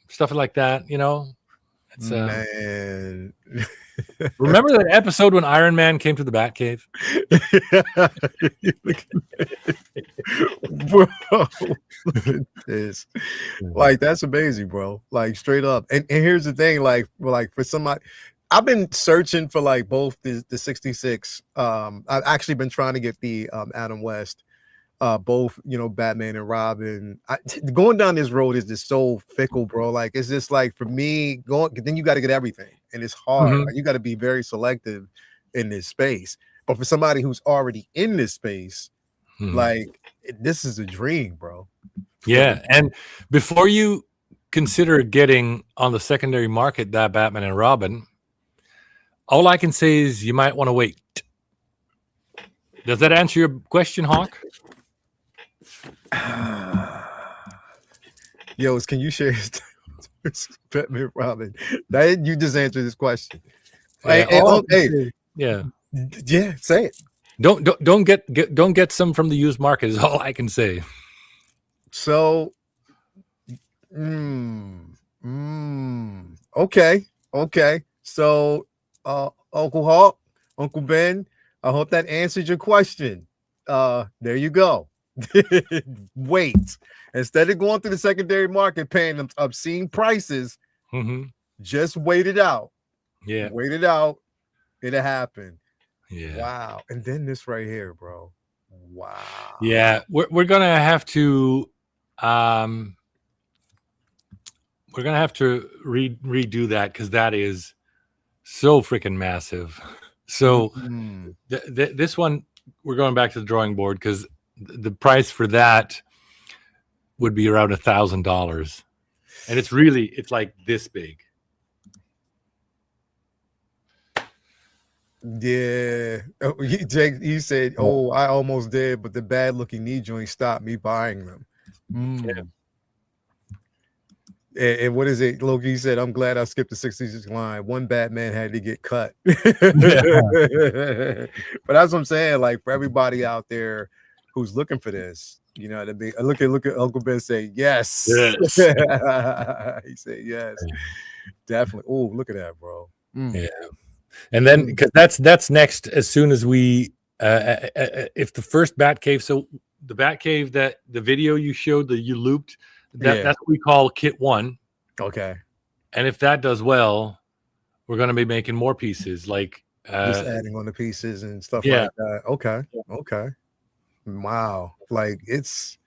stuff like that. It's man. Remember that episode when Iron Man came to the Batcave? Bro, look at this. Like that's amazing, bro. Like straight up. And here's the thing, like for somebody. I've been searching for like both the 66. I've actually been trying to get the Adam West, both Batman and Robin. Going down this road is just so fickle, bro. Like it's just like for me then you got to get everything, and it's hard. Like, you got to be very selective in this space. But for somebody who's already in this space, like this is a dream, bro. Yeah, and before you consider getting on the secondary market that Batman and Robin, all I can say is you might want to wait. Does that answer your question, Hawk? Yo, can you share Batman Robin? You just answered this question. Yeah, yeah, say it. Don't get some from the used market is all I can say. So, okay. So, Uncle Hawk, Uncle Ben, I hope that answered your question. There you go. Wait. Instead of going through the secondary market paying them obscene prices, just wait it out. Yeah. Wait it out. It'll happen. Yeah. Wow. And then this right here, bro. Wow. Yeah. We're gonna have to redo that because that is so freaking massive. So this one, we're going back to the drawing board because the price for that would be around $1,000, and it's like this big. Yeah. Jake, you said, "Oh, I almost did, but the bad looking knee joint stopped me buying them." And what is it? Loki said, "I'm glad I skipped the 66 line. One Batman had to get cut." But that's what I'm saying. Like for everybody out there who's looking for this, you know what I mean? Look at Uncle Ben say yes. Yes. He said yes, definitely. Oh, look at that, bro. Yeah. And then because that's next as soon as we if the first Batcave, so the Batcave that the video you showed that you looped, that's what we call kit 1. Okay. And if that does well, we're going to be making more pieces, like just adding on the pieces and stuff like that. Okay. Okay. Wow. Like it's,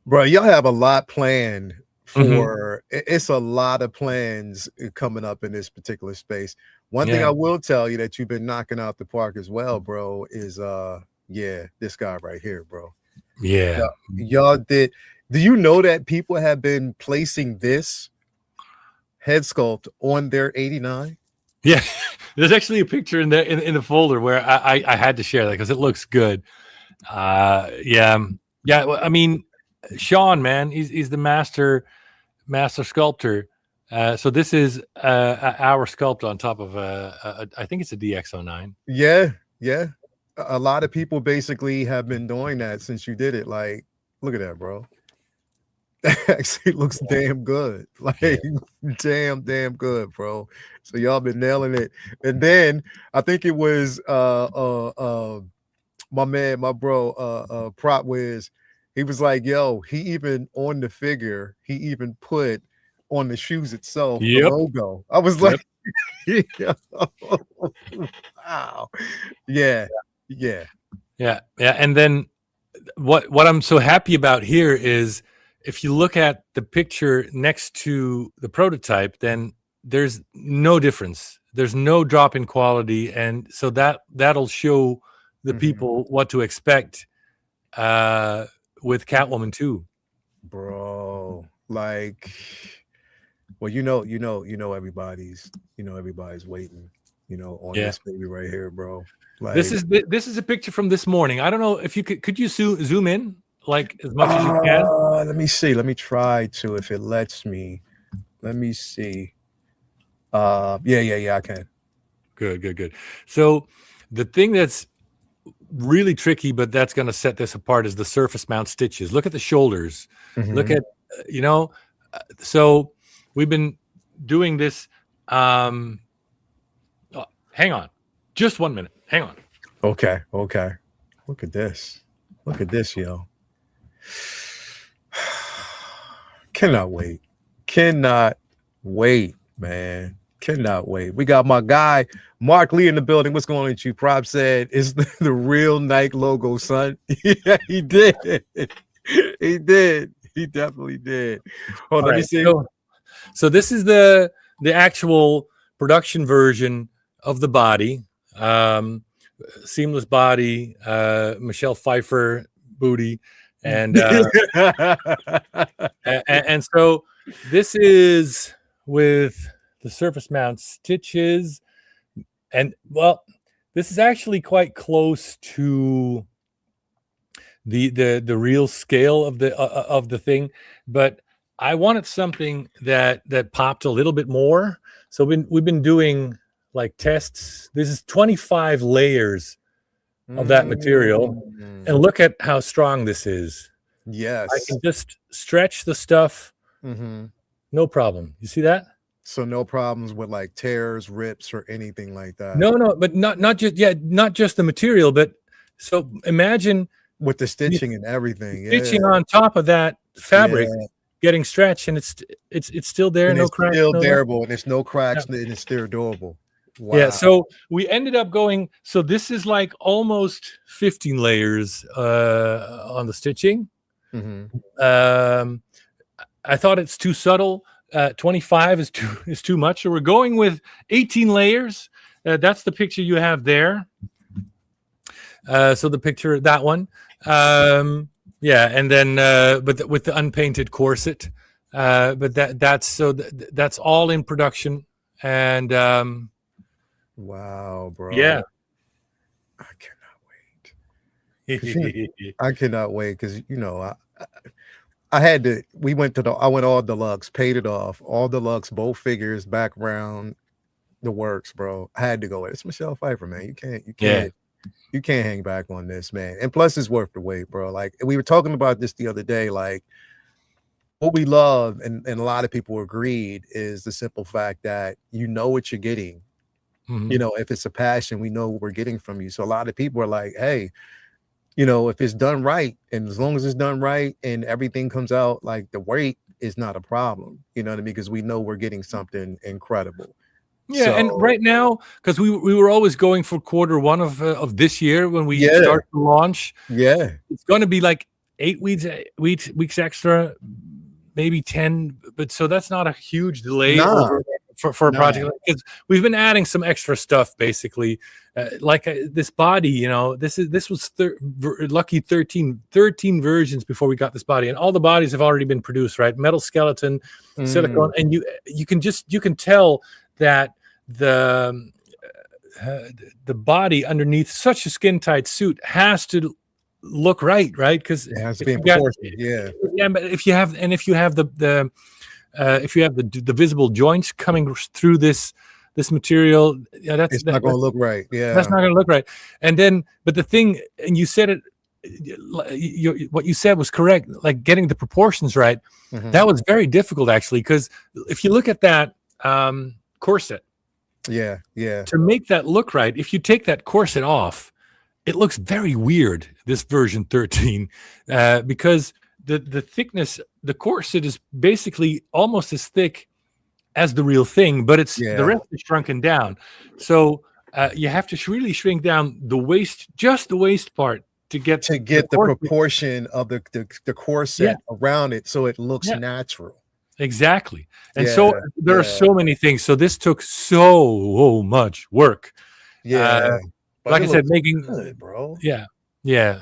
bro, y'all have a lot planned for it's a lot of plans coming up in this particular space. One thing I will tell you that you've been knocking out the park as well, bro, is this guy right here, bro. Y'all did. Do you know that people have been placing this head sculpt on their 89? Yeah, there's actually a picture in the folder where I had to share that because it looks good. Yeah. I mean, Sean, man, he's the master sculptor. So this is our sculpt on top of I think it's a DX09. Yeah. A lot of people basically have been doing that since you did it. Like, look at that, bro. That actually looks damn good. Like damn good, bro. So y'all been nailing it. And then I think it was my bro Prop Wiz. He was like, yo, he even on the figure, he even put on the shoes itself the logo. I was like, wow. Yeah. And then what I'm so happy about here is if you look at the picture next to the prototype, then there's no difference. There's no drop in quality, and so that'll show the people what to expect with Catwoman 2. Bro, like, well, everybody's waiting, on this baby right here, bro. Like, this is a picture from this morning. I don't know if you could you zoom in like as much as you can. Let me see. Let me try to, if it lets me. Let me see. I can. Good. So the thing that's really tricky, but that's going to set this apart, is the surface mount stitches. Look at the shoulders. Look at so we've been doing this. Hang on, just 1 minute. Hang on. Okay. Look at this, yo. Cannot wait, man. Cannot wait. We got my guy Mark Lee in the building. What's going on with you? Prop said it's the real Nike logo, son. Yeah, he did. He definitely did. Hold on, let me see. So this is the actual production version of the body. Seamless body, Michelle Pfeiffer booty, and and so this is with the surface mount stitches, and well, this is actually quite close to the real scale of the thing, but I wanted something that popped a little bit more. So we've been doing like tests. This is 25 layers of that material, and look at how strong this is. Yes, I can just stretch the stuff, no problem. You see that? So no problems with like tears, rips, or anything like that. No, but not just the material, but so imagine with the stitching and everything, stitching on top of that fabric, getting stretched, and it's still there, and no it's cracks, still durable, and there's no cracks, and it's still durable. Wow. Yeah, so we ended up going. So this is like almost 15 layers on the stitching. I thought it's too subtle. 25 is too much, so we're going with 18 layers. That's the picture you have there. So the picture, that one, and then but with the unpainted corset, but that's all in production, and wow, bro. Yeah, I cannot wait. I cannot wait because I had to. We went to the. I went all deluxe, paid it off, all deluxe, both figures, background, the works, bro. I had to go. It's Michelle Pfeiffer, man. You can't hang back on this, man. And plus, it's worth the wait, bro. Like we were talking about this the other day. Like what we love, and a lot of people agreed, is the simple fact that you know what you're getting. Mhm. You know, if it's a passion, we know what we're getting from you. So a lot of people are like, hey, you know, if it's done right, and as long as it's done right and everything comes out, like the wait is not a problem. You know what I mean? Because we know we're getting something incredible. Yeah, and right now, because we were always going for Q1 of this year when we start to launch. Yeah, it's going to be like 8 weeks extra, maybe 10. But so that's not a huge delay for a project, because we've been adding some extra stuff basically, this body. You know, this was lucky 13 versions before we got this body, and all the bodies have already been produced. Right, metal skeleton, silicone, and you can tell that the body underneath such a skin tight suit has to look right, because it has to be in proportion. Yeah, but if you have the visible joints coming through this material, it's not going to look right. Yeah, that's not going to look right. And then, but the thing, and you said it, what you said was correct. Like getting the proportions right, that was very difficult actually, because if you look at that corset, to make that look right, if you take that corset off, it looks very weird, this version 13, because the thickness, the corset is basically almost as thick as the real thing, but it's the rest is shrunken down. So you have to really shrink down the waist, just the waist part, to get the proportion of the corset around it, so it looks natural. Exactly. And so there are so many things. So this took so much work. Like I said, making good, bro.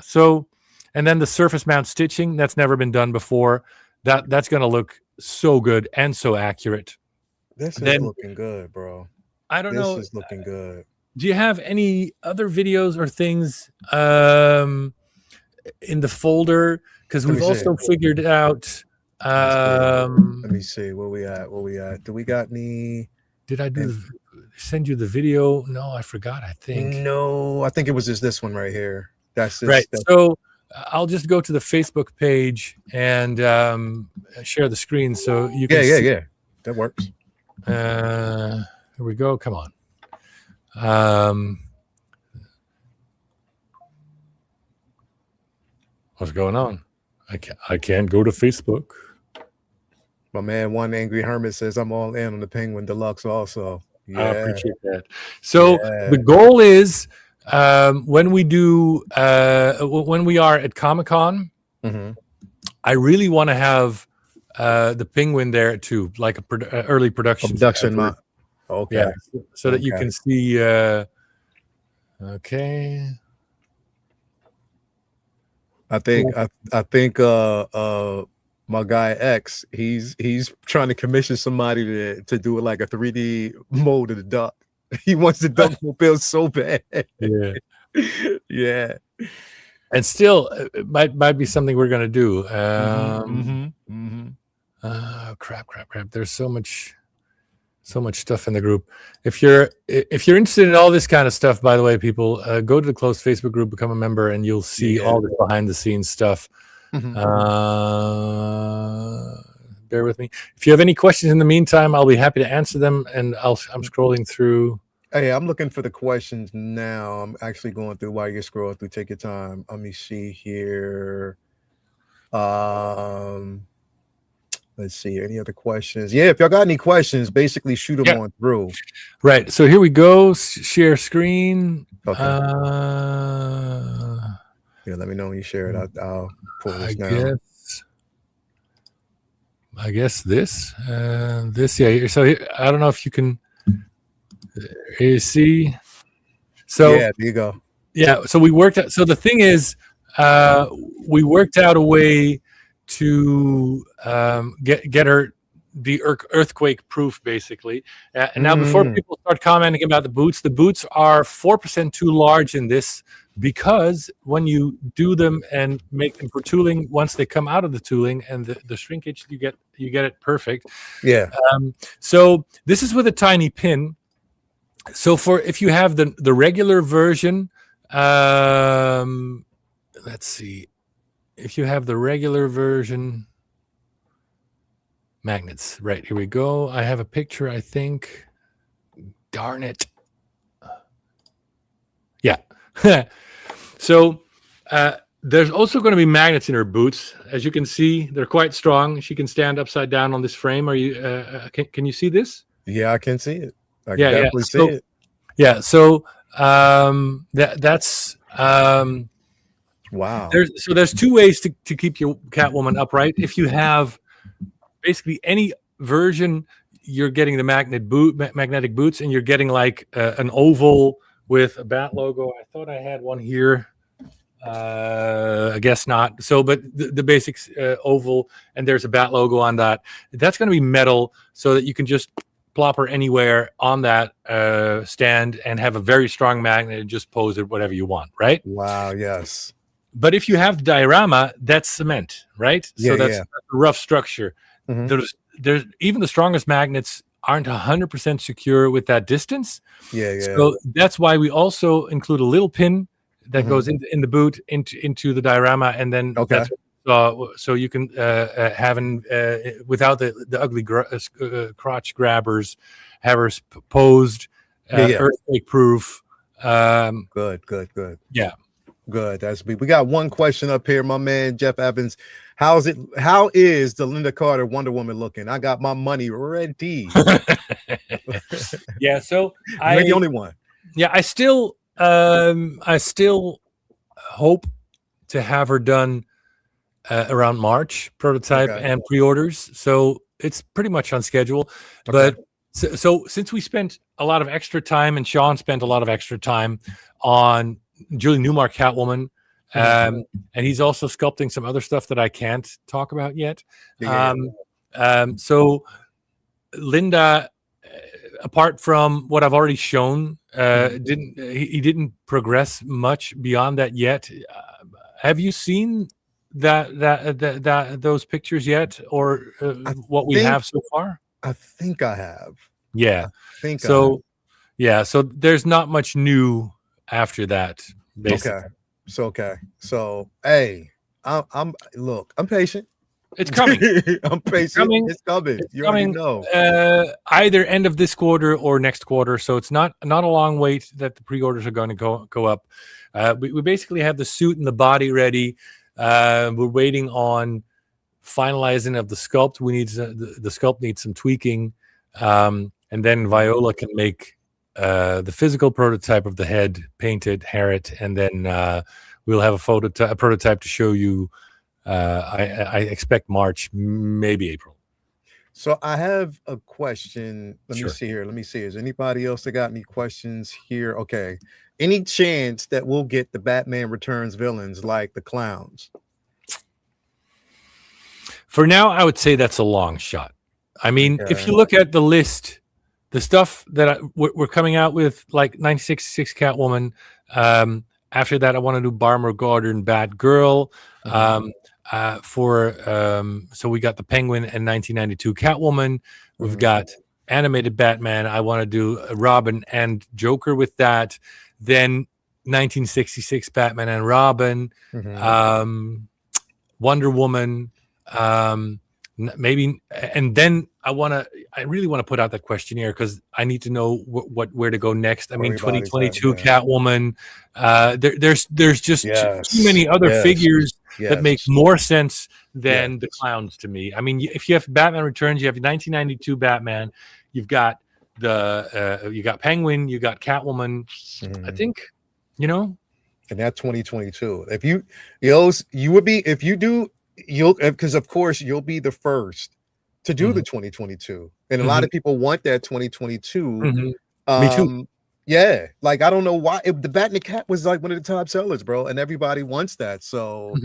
So, and then the surface mount stitching, that's never been done before. That's going to look so good and so accurate. This is looking good, bro. I don't know. This is looking good. Do you have any other videos or things in the folder? Because we've also figured out. Let me see where we at. Do we got any? Did I send you the video? No, I forgot. I think. No, I think it was just this one right here. That's this, right. So I'll just go to the Facebook page and share the screen so you can. Yeah. That works. Here we go. Come on. What's going on? I can't go to Facebook. My man, One Angry Hermit, says I'm all in on the Penguin Deluxe also. I appreciate that. So the goal is when we are at Comic-Con, I really want to have the Penguin there too, like a early production. Okay. Yeah, so that you can see. Okay. I think my guy X, he's trying to commission somebody to do like a 3D mold of the duck. He wants the duck fulfilled so bad. Yeah. And still, it might be something we're gonna do. Crap. There's so much stuff in the group. If you're interested in all this kind of stuff, by the way, people, go to the closed Facebook group, become a member, and you'll see all the behind the scenes stuff. Bear with me. If you have any questions in the meantime, I'll be happy to answer them. And I'm scrolling through. Hey, I'm looking for the questions now. I'm actually going through while you're scrolling through. Take your time. Let me see here. Let's see. Any other questions? Yeah, if y'all got any questions, basically shoot them on through. Right. So here we go. Share screen. Okay. Yeah, let me know when you share it. I'll pull this down. I guess this. Yeah. So I don't know if you can. You see. So yeah, there you go. Yeah. So we worked out. So the thing is, we worked out a way to get her the earthquake proof, basically. And now before people start commenting about the boots are 4% too large in this because when you do them and make them for tooling, once they come out of the tooling and the shrinkage, you get it perfect. Yeah. So this is with a tiny pin. So if you have the regular version, let's see, if you have the regular version, magnets, right, here we go. I have a picture, I think. Darn it. Yeah. So there's also going to be magnets in her boots. As you can see, they're quite strong. She can stand upside down on this frame. Are you can you see this? Yeah, I can see it. I can definitely see it. Yeah, so that's wow. There's two ways to keep your Catwoman upright. If you have basically any version, you're getting the magnetic boots, and you're getting like an oval with a bat logo. I thought I had one here. I guess not. So, but the basics oval, and there's a bat logo on that. That's going to be metal, so that you can just plop her anywhere on that stand and have a very strong magnet and just pose it whatever you want, right? Wow, yes. But if you have the diorama, that's cement, right? Yeah, so that's a rough structure. Mm-hmm. There's even the strongest magnets aren't 100% secure with that distance. Yeah. So that's why we also include a little pin that goes in the boot into the diorama, and then that's so you can have without the ugly crotch grabbers, have her posed, earthquake proof. Good. Yeah, good. We got one question up here, my man Jeff Evans. How is the Linda Carter Wonder Woman looking? I got my money ready. Yeah, so you're the only one. Yeah, I still hope to have her done around March, prototype and pre-orders. So it's pretty much on schedule. But so since we spent a lot of extra time, and Sean spent a lot of extra time on Julie Newmar Catwoman, and he's also sculpting some other stuff that I can't talk about yet. So Linda, apart from what I've already shown, he didn't progress much beyond that yet. Have you seen those pictures yet, or what we have so far? I think I have. Yeah. So there's not much new after that, basically. Okay. So hey, I'm patient. It's coming. I'm patient. It's coming. You already know. Either end of this quarter or next quarter. So it's not a long wait that the pre-orders are going to go up. We basically have the suit and the body ready. We're waiting on finalizing of the sculpt. We need the sculpt needs some tweaking, and then Viola can make the physical prototype of the head, paint it, hair it, and then we'll have a prototype to show you. I expect March, maybe April. So I have a question. Let me see here. Is anybody else that got any questions here? Okay. Any chance that we'll get the Batman Returns villains like the clowns? For now, I would say that's a long shot. I mean, if you look at the list, the stuff that we're coming out with, like 1966 Catwoman. After that, I want to do Barbara Gordon Batgirl. So we got the Penguin and 1992 Catwoman. We've got animated Batman. I want to do Robin and Joker with that. Then 1966 Batman and Robin. Wonder Woman. Maybe, and then I really want to put out that questionnaire because I need to know where to go next. I mean, 2022 Catwoman. There's just too many other figures that make more sense than the clowns to me. I mean, if you have Batman Returns, you have 1992 Batman, you've got you got Penguin, you got Catwoman. I think, and that's 2022. If you would be, if you do. Because of course you'll be the first to do the 2022, and a lot of people want that 2022. Me too. Yeah, like I don't know why the Batman Cat was like one of the top sellers, bro, and everybody wants that. So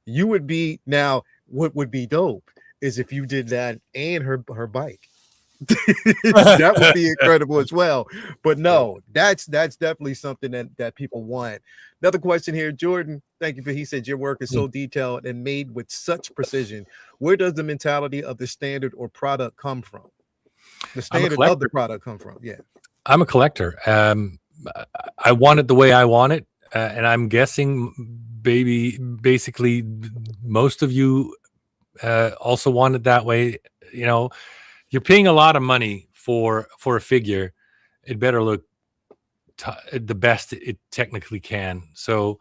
you would be now. What would be dope is if you did that and her bike. That would be incredible as well. But no, that's definitely something that people want. Another question here, Jordan. Thank you for. He said your work is so detailed and made with such precision. Where does the mentality of the standard or product come from? The standard of the product come from? Yeah, I'm a collector. I want it the way I want it, and I'm guessing, basically, most of you also want it that way. You know, you're paying a lot of money for a figure. It better look the best it technically can. So,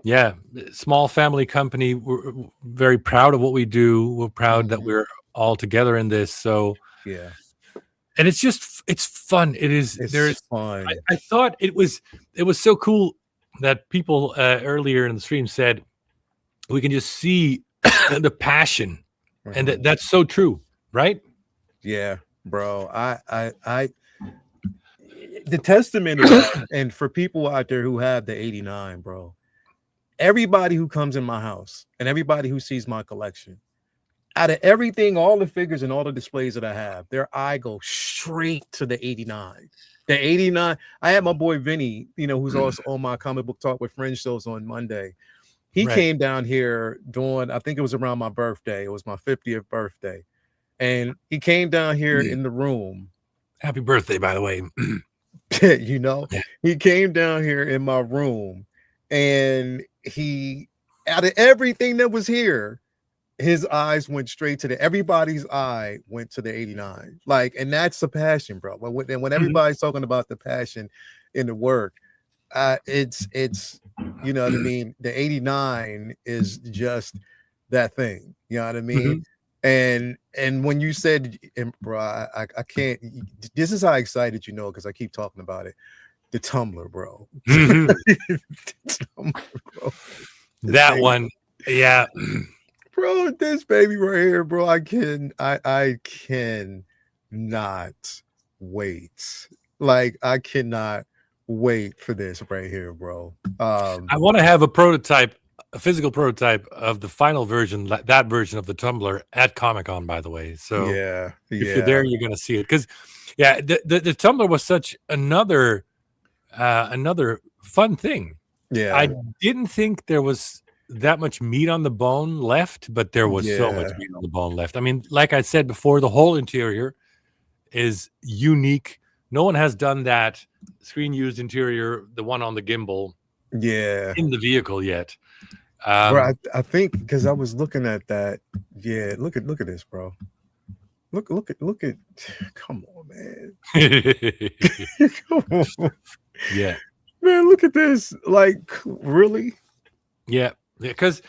yeah, small family company. We're very proud of what we do. We're proud that we're all together in this. So, yeah. And it's fun. There's fun. I thought it was so cool that people earlier in the stream said we can just see the passion, and that's so true, right? Yeah, bro. I the testament of that, and for people out there who have the 89, bro, everybody who comes in my house and everybody who sees my collection, out of everything, all the figures and all the displays that I have, their eye goes straight to the 89. The 89. I had my boy Vinny, who's also on my Comic Book Talk with Friends shows on Monday. He came down here during, I think it was around my birthday. It was my 50th birthday. And he came down here in the room. Happy birthday, by the way. He came down here in my room, and out of everything that was here, his eyes went straight to everybody's eye went to the 89. And that's the passion, bro. When everybody's talking about the passion in the work, it's you know what I mean? The 89 is just that thing. You know what I mean? And when you said, bro, I can't. This is how excited because I keep talking about it. The tumbler, bro. That one, yeah. Bro, this baby right here, bro. I cannot wait. I cannot wait for this right here, bro. I want to have a physical prototype of the final version, that version of the tumbler at Comic-Con, by the way. So if you're there, you're gonna see it. Because the tumbler was such another fun thing. Yeah, I didn't think there was that much meat on the bone left, but there was so much meat on the bone left. I mean, like I said before, the whole interior is unique. No one has done that screen used interior, the one on the gimbal, in the vehicle yet. Bro, I think because I was looking at that. Yeah, look at this, bro. Look at. Come on, man. Come on. Yeah, man. Look at this. Really? Yeah. Because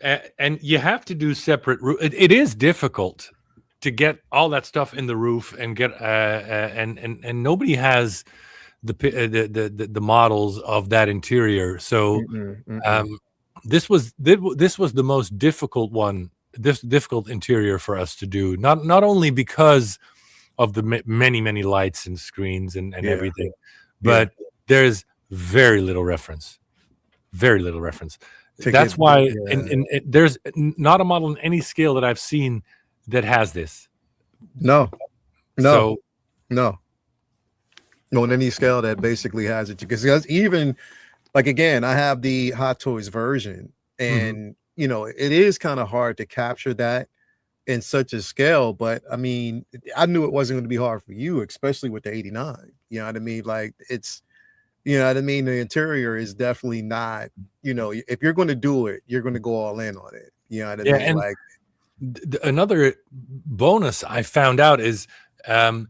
and you have to do separate. It is difficult to get all that stuff in the roof and get and nobody has the models of that interior. So this was the most difficult one. This difficult interior for us to do. Not only because of the many lights and screens and everything, but there's very little reference. Very little reference. That's why and there's not a model in any scale that I've seen that has this. No on any scale that basically has it, because even again, I have the Hot Toys version, and it is kind of hard to capture that in such a scale, but I mean, I knew it wasn't going to be hard for you, especially with the 89. You know what I mean? It's, you know what I mean? The interior is definitely not, if you're going to do it, you're going to go all in on it. You know what I mean? And another bonus I found out is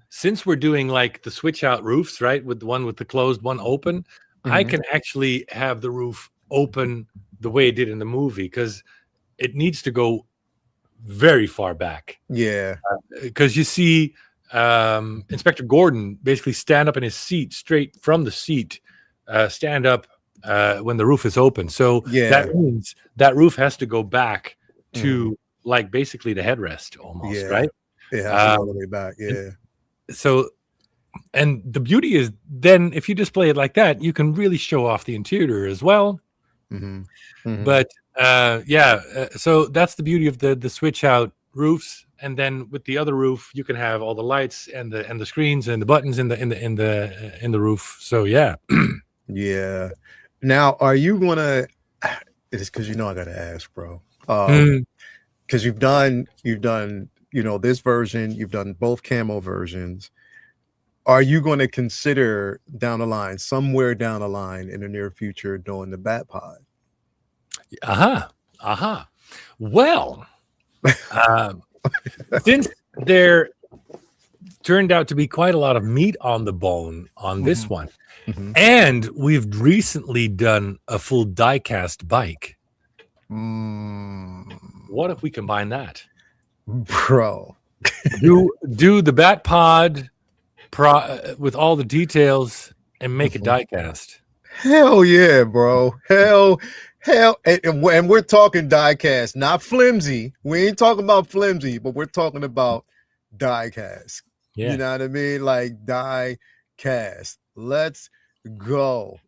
since we're doing the switch out roofs, right? With the one with the closed, one open, I can actually have the roof open the way it did in the movie, because it needs to go very far back. Yeah. Because you see Inspector Gordon basically stand up in his seat, straight from the seat, stand up when the roof is open. So that means that roof has to go back to basically the headrest almost, right? Yeah, all the way back. Yeah. And the beauty is then if you display it like that, you can really show off the interior as well. But so that's the beauty of the switch out roofs. and then with the other roof, you can have all the lights and the screens and the buttons in the roof. So yeah. Yeah. Now, are you gonna? It's because I gotta ask, bro. Mm. Because you've done this version, you've done both camo versions. Are you going to consider somewhere down the line in the near future, doing the Bat Pod? Well, since there turned out to be quite a lot of meat on the bone on this one, and we've recently done a full die-cast bike. What if we combine that, bro? do the Bat Pod with all the details and make a die-cast? Hell yeah, bro! Hell, and we're talking die-cast, not flimsy. We ain't talking about flimsy, but we're talking about die-cast. Yeah. You know what I mean? Like die-cast. Let's go.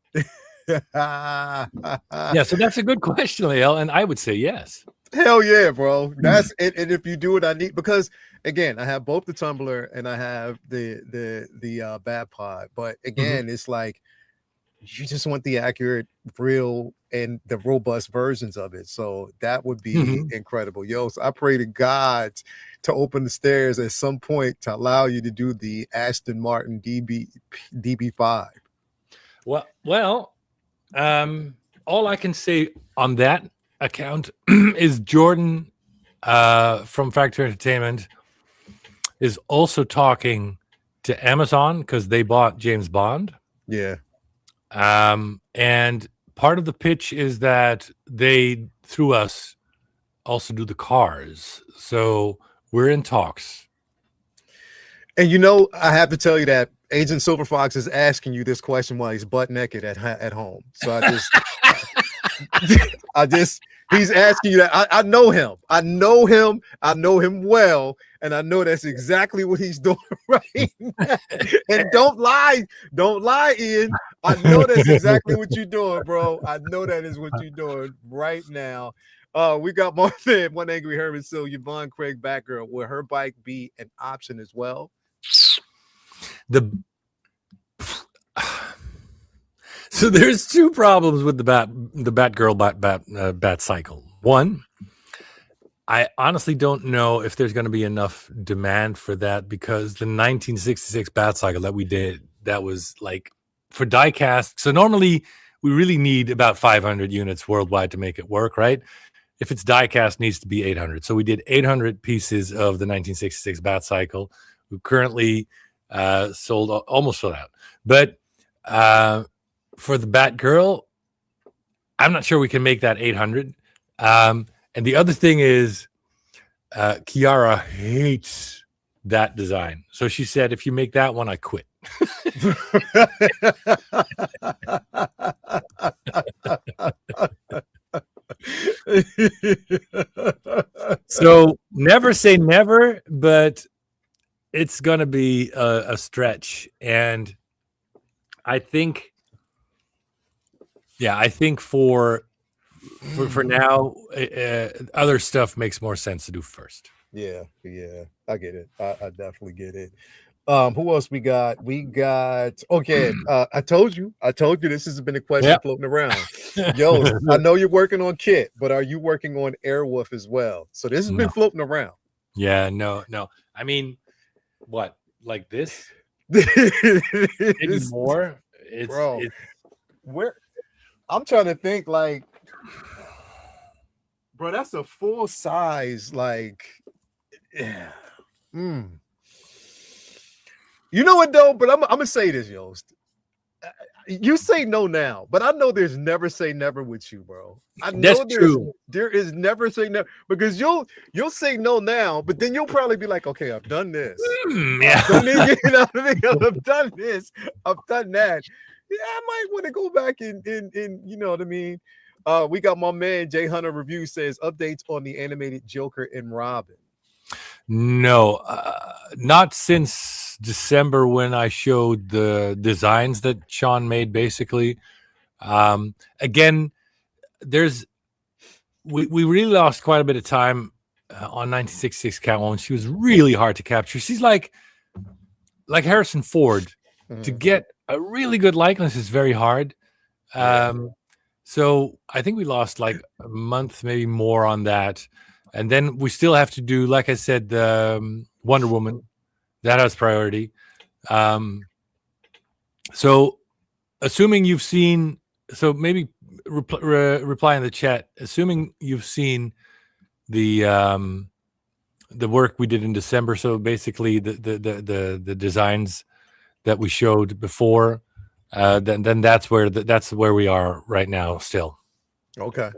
Yeah, so that's a good question, Lael, and I would say yes. Hell yeah, bro. That's it. And if you do it, because again, I have both the tumbler and I have the Bat Pod. But again, it's like you just want the accurate, real, and the robust versions of it. So that would be incredible. Yo, so I pray to God to open the stairs at some point to allow you to do the Aston Martin DB5. Well, all I can say on that account is Jordan from Factor Entertainment is also talking to Amazon because they bought James Bond. Yeah. And part of the pitch is that they, through us, also do the cars. So we're in talks. And I have to tell you that Agent Silver Fox is asking you this question while he's butt naked at home. So he's asking you that. I know him. I know him well, and I know that's exactly what he's doing right now. And don't lie, Ian. I know that's exactly what you're doing, bro. I know that is what you're doing right now. We got more than One Angry Herman. So Yvonne Craig Batgirl, will her bike be an option as well? So there's two problems with the Batgirl bat cycle. One, I honestly don't know if there's going to be enough demand for that, because the 1966 bat cycle that we did, that was like for diecast. So normally we really need about 500 units worldwide to make it work, right? If it's diecast, it needs to be 800. So we did 800 pieces of the 1966 bat cycle. We currently almost sold out. But for the Batgirl, I'm not sure we can make that 800. And the other thing is, Kiara hates that design. So she said, if you make that one, I quit. So never say never, but it's going to be a stretch. And I think for now, other stuff makes more sense to do first. Yeah, I get it. I definitely get it. Who else we got? Okay. I told you this has been a question floating around. Yo, I know you're working on Kit, but are you working on Airwolf as well? So this has been floating around. Yeah, no. I mean, what, like this? Maybe more? Where I'm trying to think, like, bro, that's a full size, like, yeah. You know what though? But I'm gonna say this, Joost. You say no now, but I know there's never say never with you, bro. I know that's true. There is never say never, because you'll say no now, but then you'll probably be like, okay, I've done this. Yeah. You know what I mean? I've done this. I've done that. Yeah, I might want to go back and you know what I mean. We got my man Jay Hunter Review says updates on the animated Joker and Robin. No, not since December when I showed the designs that Sean made. Basically, again, we really lost quite a bit of time on 1966 Catwoman. She was really hard to capture. She's like Harrison Ford. To get a really good likeness is very hard. So I think we lost like a month, maybe more on that. And then we still have to do, like I said, the Wonder Woman. That has priority. So assuming you've seen, so maybe reply in the chat, assuming you've seen the work we did in December. So basically the designs that we showed before, then that's where we are right now still. Okay.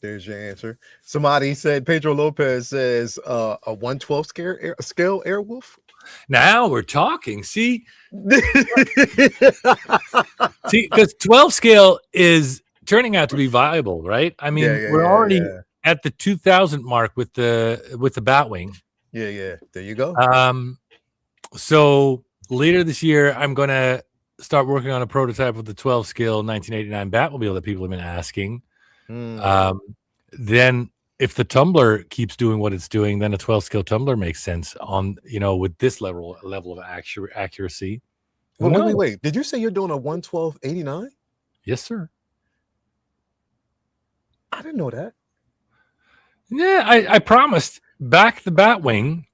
There's your answer. Somebody said, Pedro Lopez says, a 1/12 scale Airwolf. Now we're talking. See, because 12 scale is turning out to be viable, right? I mean, we're already at the 2000 mark with the Batwing. Yeah. There you go. So later this year, I'm gonna start working on a prototype of the 12 scale 1989 Batmobile that people have been asking. Then if the tumbler keeps doing what it's doing, then a 12 scale tumbler makes sense on, with this level of accuracy. Wait. Did you say you're doing a 1/12/89? Yes, sir. I didn't know that. Yeah, I promised back the Batwing,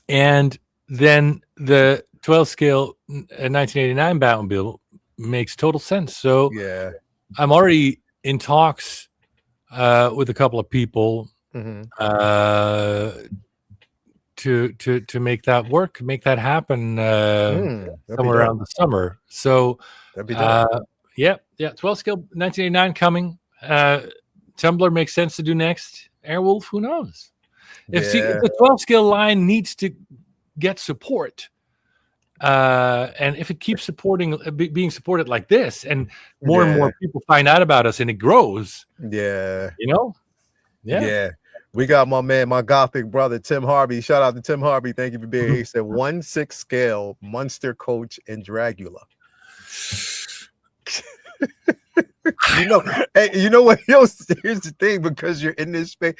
and then the 12 scale 1989 Batmobile makes total sense. So yeah, I'm already in talks with a couple of people to make that work, make that happen somewhere around the summer. So that'd be 12 scale 1989 coming. Tumbler makes sense to do next. Airwolf, who knows? If the 12 scale line needs to get support, and if it keeps being supported like this, and more and more people find out about us, and it grows, we got my gothic brother Tim Harvey. Shout out to Tim Harvey. Thank you for being here. He said 1/6 scale Munster Coach and Dragula. You know what? Here's the thing, because you're in this space,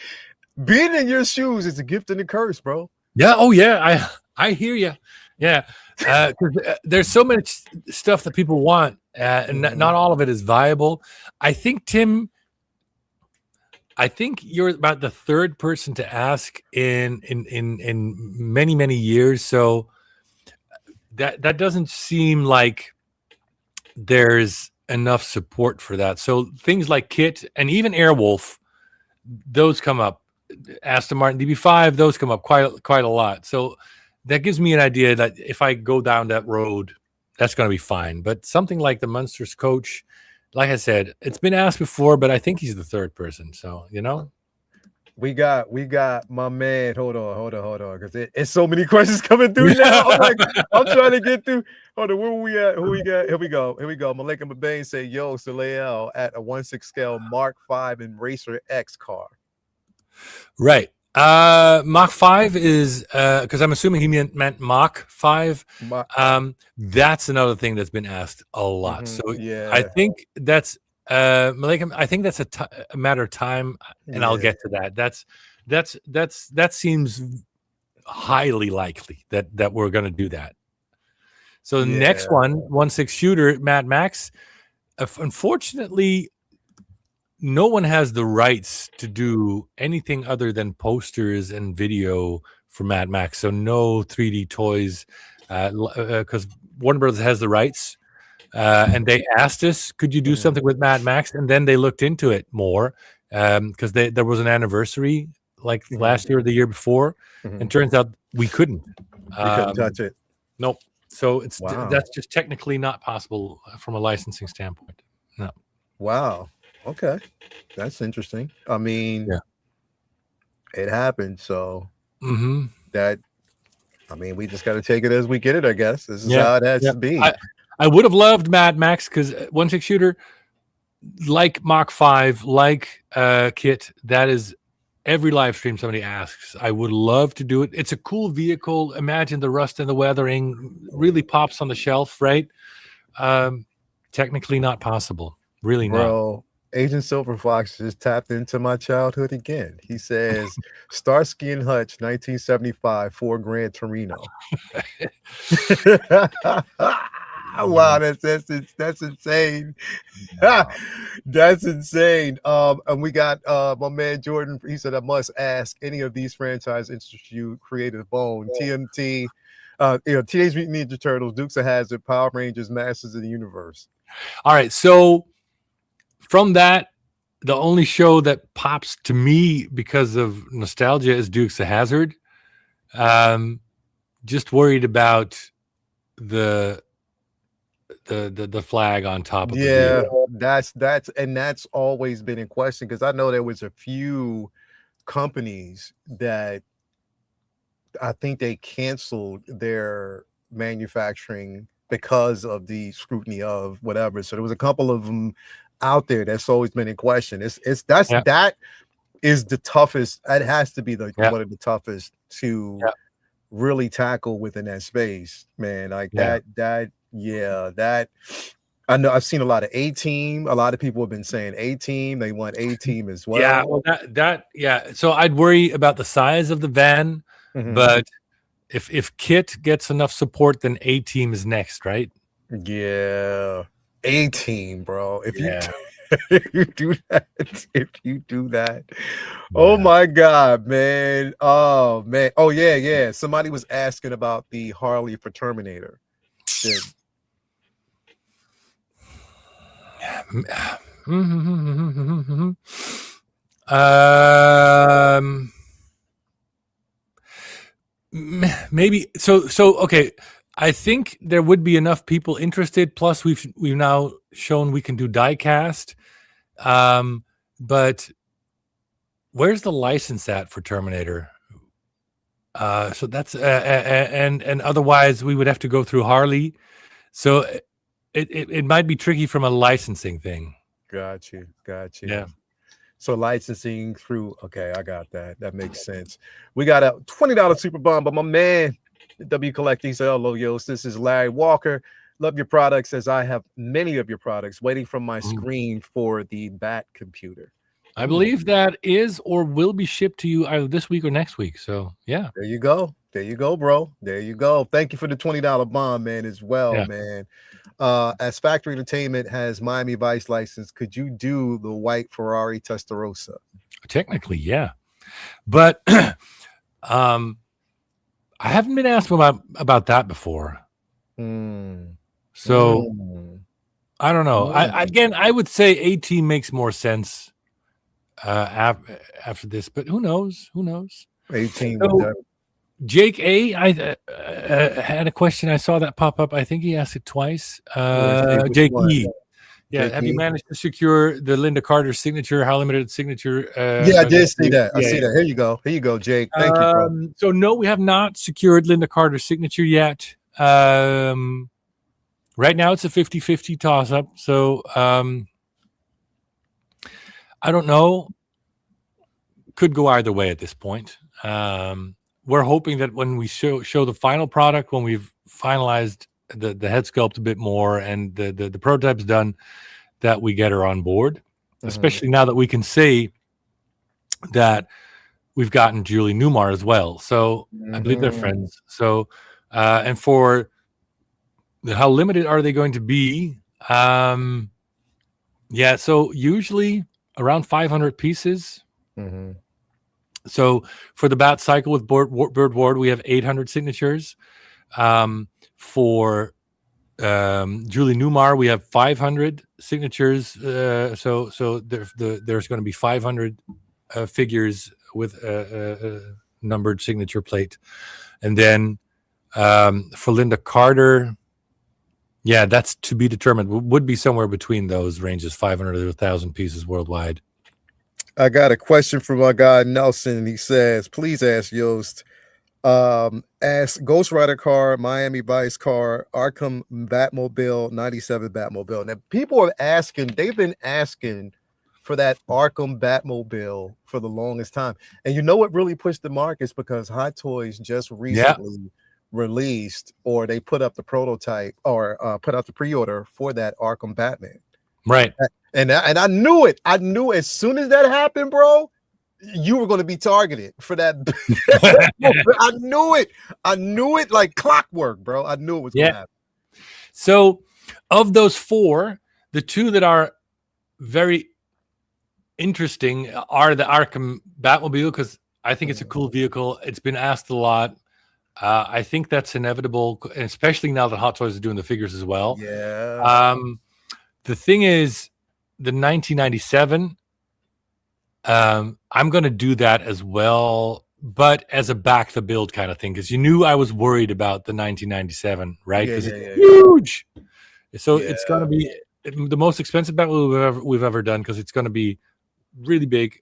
being in your shoes is a gift and a curse, bro. Yeah. Oh yeah. I hear you. Yeah. Because there's so much stuff that people want, and not all of it is viable. I think, Tim, you're about the third person to ask in many, many years. So that doesn't seem like there's enough support for that. So things like Kit and even Airwolf, those come up. Aston Martin DB5, those come up quite a lot. So that gives me an idea that if I go down that road, that's going to be fine. But something like the Munsters Coach, like I said, it's been asked before, but I think he's the third person. So, we got my man. Hold on, because it's so many questions coming through now. I'm trying to get through. Hold on, where are we at? Who we got? Here we go. Malika Mabane say, "Yo, Soleil at a 1/6 scale Mark 5 and Racer X car." Right. Mach 5 is because I'm assuming he meant Mach 5. That's another thing that's been asked a lot. So I think that's Malika, I think that's a matter of time, and I'll get to that. That seems highly likely that we're going to do that. So the next one, 1/6 shooter, Mad Max. Unfortunately, no one has the rights to do anything other than posters and video for Mad Max. So no 3D toys, because Warner Brothers has the rights. And they asked us, could you do something with Mad Max? And then they looked into it more, because there was an anniversary like last year or the year before. And turns out we couldn't. We couldn't touch it. Nope. So that's just technically not possible from a licensing standpoint. No. Wow. Okay. That's interesting. I mean, it happened. So we just got to take it as we get it, I guess. This is how it has to be. I would have loved Mad Max, because 1/6 shooter, like Mach 5, like Kit, that is every live stream somebody asks. I would love to do it. It's a cool vehicle. Imagine the rust and the weathering really pops on the shelf, right? Technically not possible. Really not. Bro, Agent Silver Fox just tapped into my childhood again. He says Starsky and Hutch, 1975, for Gran Torino. Wow, that's insane. That's insane. And we got my man Jordan. He said, I must ask, any of these franchise interest you? Creative Bone, TMT, Teenage Mutant Ninja Turtles, Dukes of Hazzard, Power Rangers, Masters of the Universe. All right, so from that, the only show that pops to me because of nostalgia is Dukes of Hazzard. Just worried about the flag on top of that's always been in question, because I know there was a few companies that I think they canceled their manufacturing because of the scrutiny of whatever. So there was a couple of them out there that's always been in question. That is the toughest. It has to be one of the toughest to really tackle within that space, man. Like that. I know I've seen a lot of A-Team. A lot of people have been saying A-Team. They want A-Team as well. Yeah, well, So I'd worry about the size of the van, but if Kit gets enough support, then A-Team is next, right? Yeah, A-Team, bro. If you do that, oh my God, man. Oh man. Oh yeah. Somebody was asking about the Harley for Terminator. Maybe so okay, I think there would be enough people interested, plus we've now shown we can do die cast, but where's the license at for Terminator? So that's and otherwise we would have to go through Harley, so it might be tricky from a licensing thing. Got you. Yeah. So licensing through. Okay, I got that. That makes sense. We got a $20 super bomb, but my man, W Collecting said, hello, Yost. This is Larry Walker. Love your products, as I have many of your products waiting from my screen for the Bat computer. I believe that is or will be shipped to you either this week or next week. So yeah. There you go, bro. There you go. Thank you for the $20 bomb, man, as well, man. As Factory Entertainment has Miami Vice license, could you do the white Ferrari Testarossa? Technically, yeah. But I haven't been asked about that before. So I don't know. I would say A-Team makes more sense after this, but who knows? 18. So, Jake A, I had a question. I saw that pop up. I think he asked it twice. Jake E. Yeah, have you managed to secure the Linda Carter signature? How limited signature? I did see that. I see that. Here you go, Jake. Thank you, bro. So no, we have not secured Linda Carter's signature yet. Right now it's a 50-50 toss-up. So I don't know. Could go either way at this point. We're hoping that when we show the final product, when we've finalized the head sculpt a bit more and the prototype's done, that we get her on board, especially now that we can say that we've gotten Julie Newmar as well. So I believe they're friends. So and for how limited are they going to be? So usually around 500 pieces. So for the Bat Cycle with Bird Ward, we have 800 signatures. For Julie Newmar, we have 500 signatures. So there's going to be 500 figures with a numbered signature plate. And then for Linda Carter, that's to be determined. Would be somewhere between those ranges, 500 to 1,000 pieces worldwide. I got a question from my guy Nelson. He says, please ask Yost, ask Ghost Rider car, Miami Vice car, Arkham Batmobile, 97 Batmobile. Now people are asking, they've been asking for that Arkham Batmobile for the longest time. And you know what really pushed the markets, because Hot Toys just recently released, or they put up the prototype, or put out the pre-order for that Arkham Batman. Right. And I knew it. I knew as soon as that happened, bro, you were going to be targeted for that. I knew it. I knew it like clockwork, bro. I knew it was going to happen. So of those four, the two that are very interesting are the Arkham Batmobile, because I think it's a cool vehicle. It's been asked a lot. I think that's inevitable, especially now that Hot Toys is doing the figures as well. Yeah. The thing is, the 1997, I'm going to do that as well, but as a back the build kind of thing, because you knew I was worried about the 1997, right? Because it's huge. So it's going to be the most expensive Batmobile we've ever done, because it's going to be really big.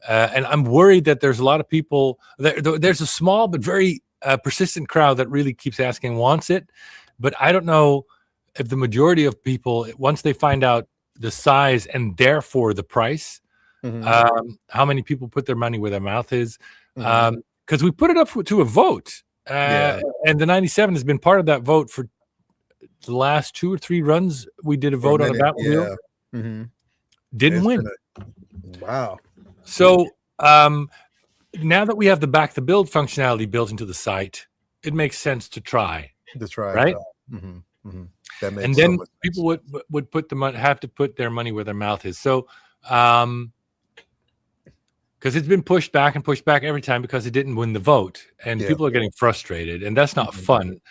And I'm worried that there's a lot of people, there's a small but very persistent crowd that really keeps asking, wants it. But I don't know if the majority of people, once they find out the size and therefore the price, how many people put their money where their mouth is. Because we put it up to a vote. And the 97 has been part of that vote for the last 2 or 3 runs. We did a vote on a Batmobile. Didn't win. Wow. So now that we have the back the build functionality built into the site, it makes sense to try. Right? That makes and then people would put have to put their money where their mouth is. So because it's been pushed back every time because it didn't win the vote, and people are getting frustrated, and that's not fun.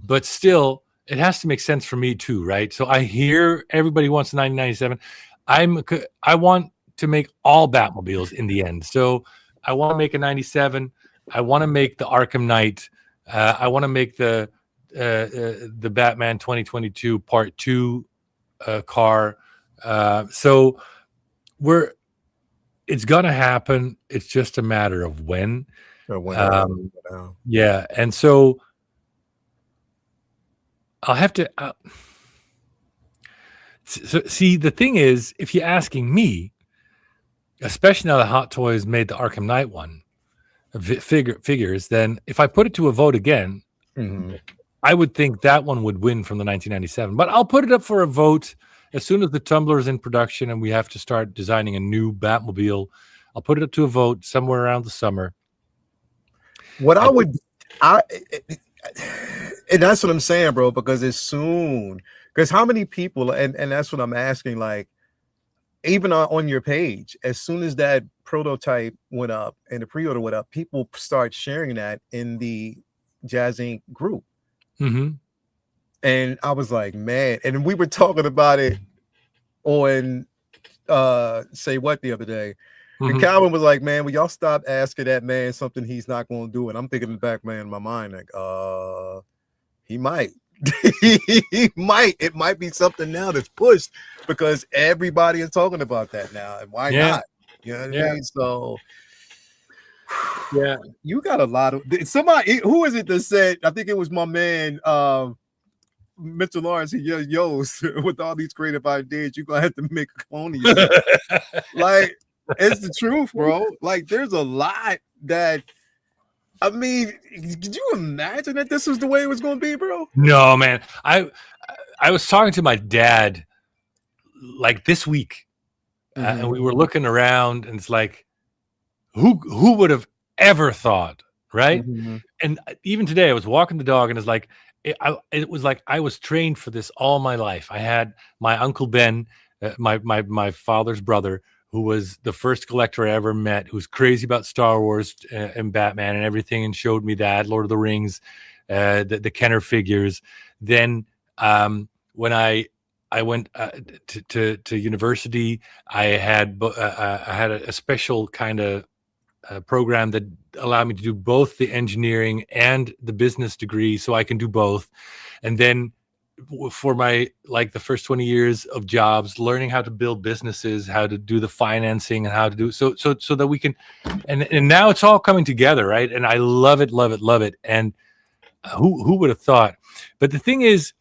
But still, it has to make sense for me too, right? So I hear everybody wants the 1997. I want to make all Batmobiles in the end. So I want to make a 97. I want to make the Arkham Knight. I want to make the Batman 2022 Part 2 car. So it's gonna happen. It's just a matter of when. Yeah, and so I'll have to. See, the thing is, if you're asking me, especially now that Hot Toys made the Arkham Knight one figures, then if I put it to a vote again, I would think that one would win from the 1997. But I'll put it up for a vote as soon as the Tumbler is in production and we have to start designing a new Batmobile. I'll put it up to a vote somewhere around the summer. And that's what I'm saying, bro, because it's soon. Because how many people, and that's what I'm asking, like, even on your page, as soon as that prototype went up and the pre-order went up, people start sharing that in the Jazzinc group. And I was like, man, and we were talking about it on Say What the other day. And Calvin was like, man, will y'all stop asking that man something he's not going to do? And I'm thinking in the back, man, in my mind, like, he might. He might. It might be something now that's pushed because everybody is talking about that now. And why not? You know what I mean? So you got a lot of somebody. Who is it that said? I think it was my man, Mr. Lawrence. Yo's with all these creative ideas, you're gonna have to make a clone of yourself. Like, it's the truth, bro. Like, there's a lot that. I mean, could you imagine that this was the way it was going to be, bro? No, man. I was talking to my dad like this week, and we were looking around, and it's like, who would have ever thought, right? And even today, I was walking the dog, and it's like, it was like I was trained for this all my life. I had my Uncle Ben, my father's brother, who was the first collector I ever met, who was crazy about Star Wars and Batman and everything, and showed me that, Lord of the Rings, the Kenner figures. Then when I went to university, I had a special kind of program that allowed me to do both the engineering and the business degree, so I can do both. And then for my the first 20 years of jobs, learning how to build businesses, how to do the financing, and how to do so that we can, and now it's all coming together, right? And I love it. And who would have thought? But the thing is,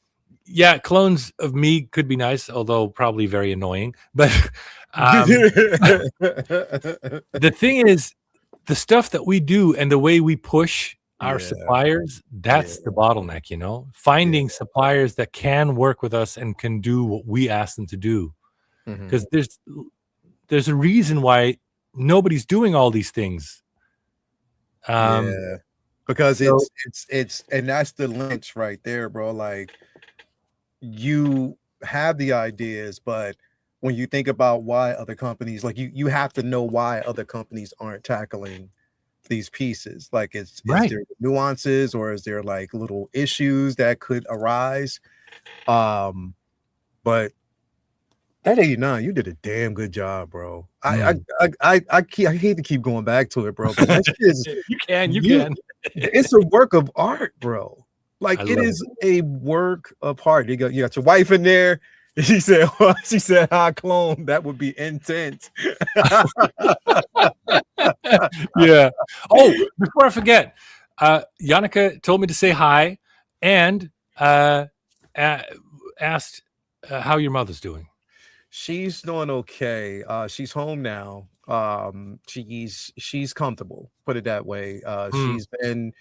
clones of me could be nice, although probably very annoying. But the thing is, the stuff that we do and the way we push our suppliers, that's the bottleneck, finding suppliers that can work with us and can do what we ask them to do. Mhm. because there's a reason why nobody's doing all these things. Yeah, because So it's and that's the lynch right there, bro. Like you have the ideas, but when you think about why other companies, like you have to know why other companies aren't tackling these pieces. Like, is right. there nuances or is there like little issues that could arise? But that 89, you did a damn good job, bro. Mm. I hate to keep going back to it, bro, but that shit is You you. can. It's a work of art, bro. Like I it love it. is a work of art. You got your wife in there. She said, well, she said, "Hi, clone." That would be intense. Yeah. Oh, before I forget, Yannicka told me to say hi and asked how your mother's doing. She's doing okay. She's home now. She's comfortable, put it that way. Mm. She's been,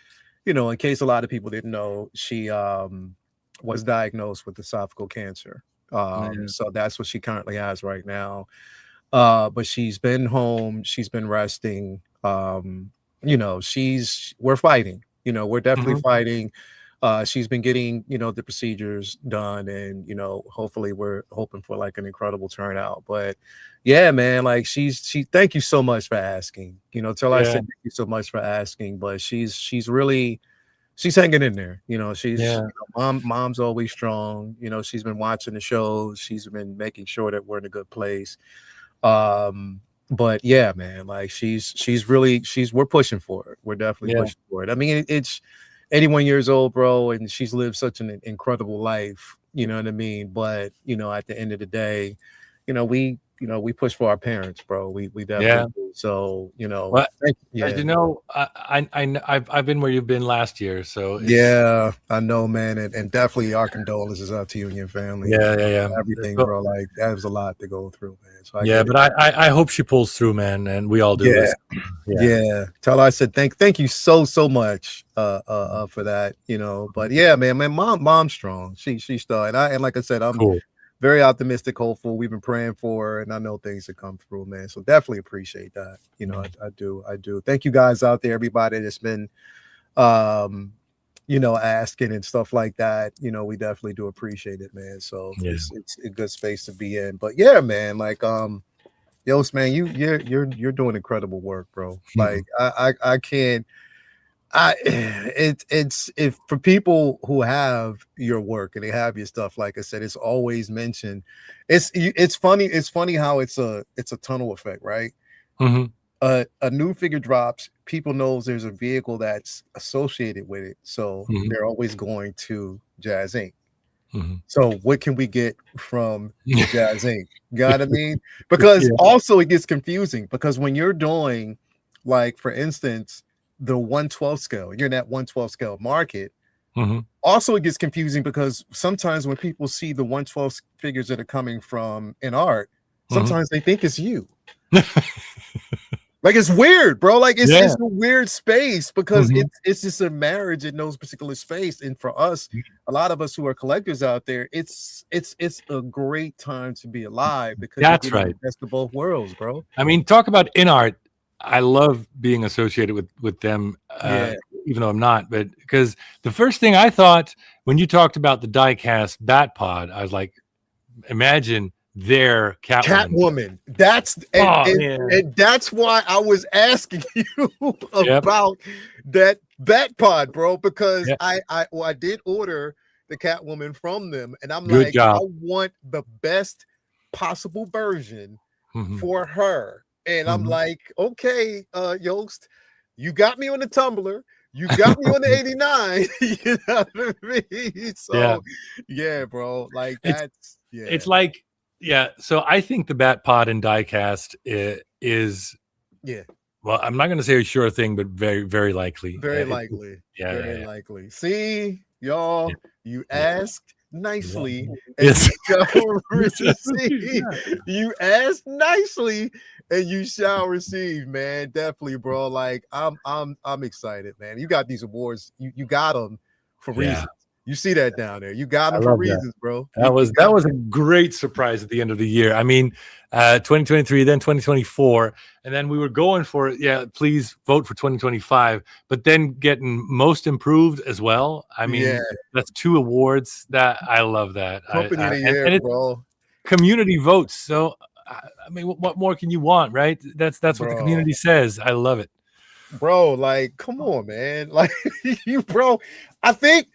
in case a lot of people didn't know, she was diagnosed with esophageal cancer. Yeah. So that's what she currently has right now. But she's been home, she's been resting. We're fighting, we're definitely Mhm. fighting. She's been getting, the procedures done, and hopefully we're hoping for like an incredible turnout. But yeah, man, like she thank you so much for asking. Tell her I Yeah. said thank you so much for asking, but she's really she's hanging in there. Yeah. Mom's always strong. She's been watching the shows, she's been making sure that we're in a good place. But yeah, man, like we're pushing for it. We're definitely Yeah. pushing for it. I mean, it's 81 years old, bro, and she's lived such an incredible life, you know what I mean? But, at the end of the day, we push for our parents, bro. We Yeah. definitely do. So, Well, as yeah. you know, I've been where you've been last year, so it's Yeah, I know, man, and definitely our condolences out to you and your family and yeah. everything, So, bro. Like that was a lot to go through, man. So I yeah, get it. but I hope she pulls through, man, and we all do. Yeah. It's yeah. Yeah, tell her I said thank you so much for that, But yeah, man, mom's strong. She's strong, and like I said, I'm Cool. very optimistic, hopeful. We've been praying for her, and I know things will come through, man. So definitely appreciate that. I do. Thank you guys out there, everybody that's been asking and stuff like that. We definitely do appreciate it, man. So Yeah. it's a good space to be in. But yeah, man, like Yost, man, you're doing incredible work, bro. Like I can't. It's if for people who have your work and they have your stuff, like I said, it's always mentioned. It's funny. It's funny how it's a tunnel effect, right? Mhm. A new figure drops, people knows there's a vehicle that's associated with it, so Mhm. they're always going to Jazzinc. Mhm. So what can we get from Yeah. Jazzinc? You know what I mean? Because Yeah. also it gets confusing because when you're doing, like, for instance, the 112 scale, you're in that 112 scale market. Mhm. Also, it gets confusing because sometimes when people see the 112 figures that are coming from in art, Mhm. sometimes they think it's you. Like it's weird, bro. Like it's Yeah. a weird space because Mhm. it's just a marriage in those particular space. And for us, a lot of us who are collectors out there, it's a great time to be alive because you're That's getting the right. best of both worlds, bro. I mean, talk about in art. I love being associated with them, Yeah, even though I'm not. But because the first thing I thought when you talked about the die-cast Bat Pod, I was like, imagine their Catwoman. Catwoman. That's Oh man. and that's why I was asking you Yep. about that Bat Pod, bro. Because Yep. I did order the Catwoman from them, and I'm Good like, I job. want the best possible version Mhm. for her. And I'm Mhm. like, okay, Yost, you got me on the Tumblr, you got me on the 89, you know what I mean? Yeah. So yeah, bro, like It's that's yeah, it's like yeah. So I think the Bat Pod and diecast is yeah. well. I'm not going to say a sure thing, but very very likely. Very likely. Yeah. Very Yeah. likely. See, Yeah. y'all, you Yeah. asked Yeah. nicely and you Yes. shall receive. Yeah. You asked nicely and you shall receive, man. Definitely, bro. Like I'm excited, man. You got these awards. You got them for Yeah. reasons. You see that down there. You got I them for love that. reasons, bro. That was a great surprise at the end of the year. I mean, 2023, then 2024, and then we were going for it. Yeah, please vote for 2025. But then getting most improved as well. I mean, that's 2 awards. That I love that. Company of the year, and it's bro. community votes. So I mean, what more can you want, right? That's what the Bro. community says. I love it, Bro. Like, come on, man. Like, bro. I think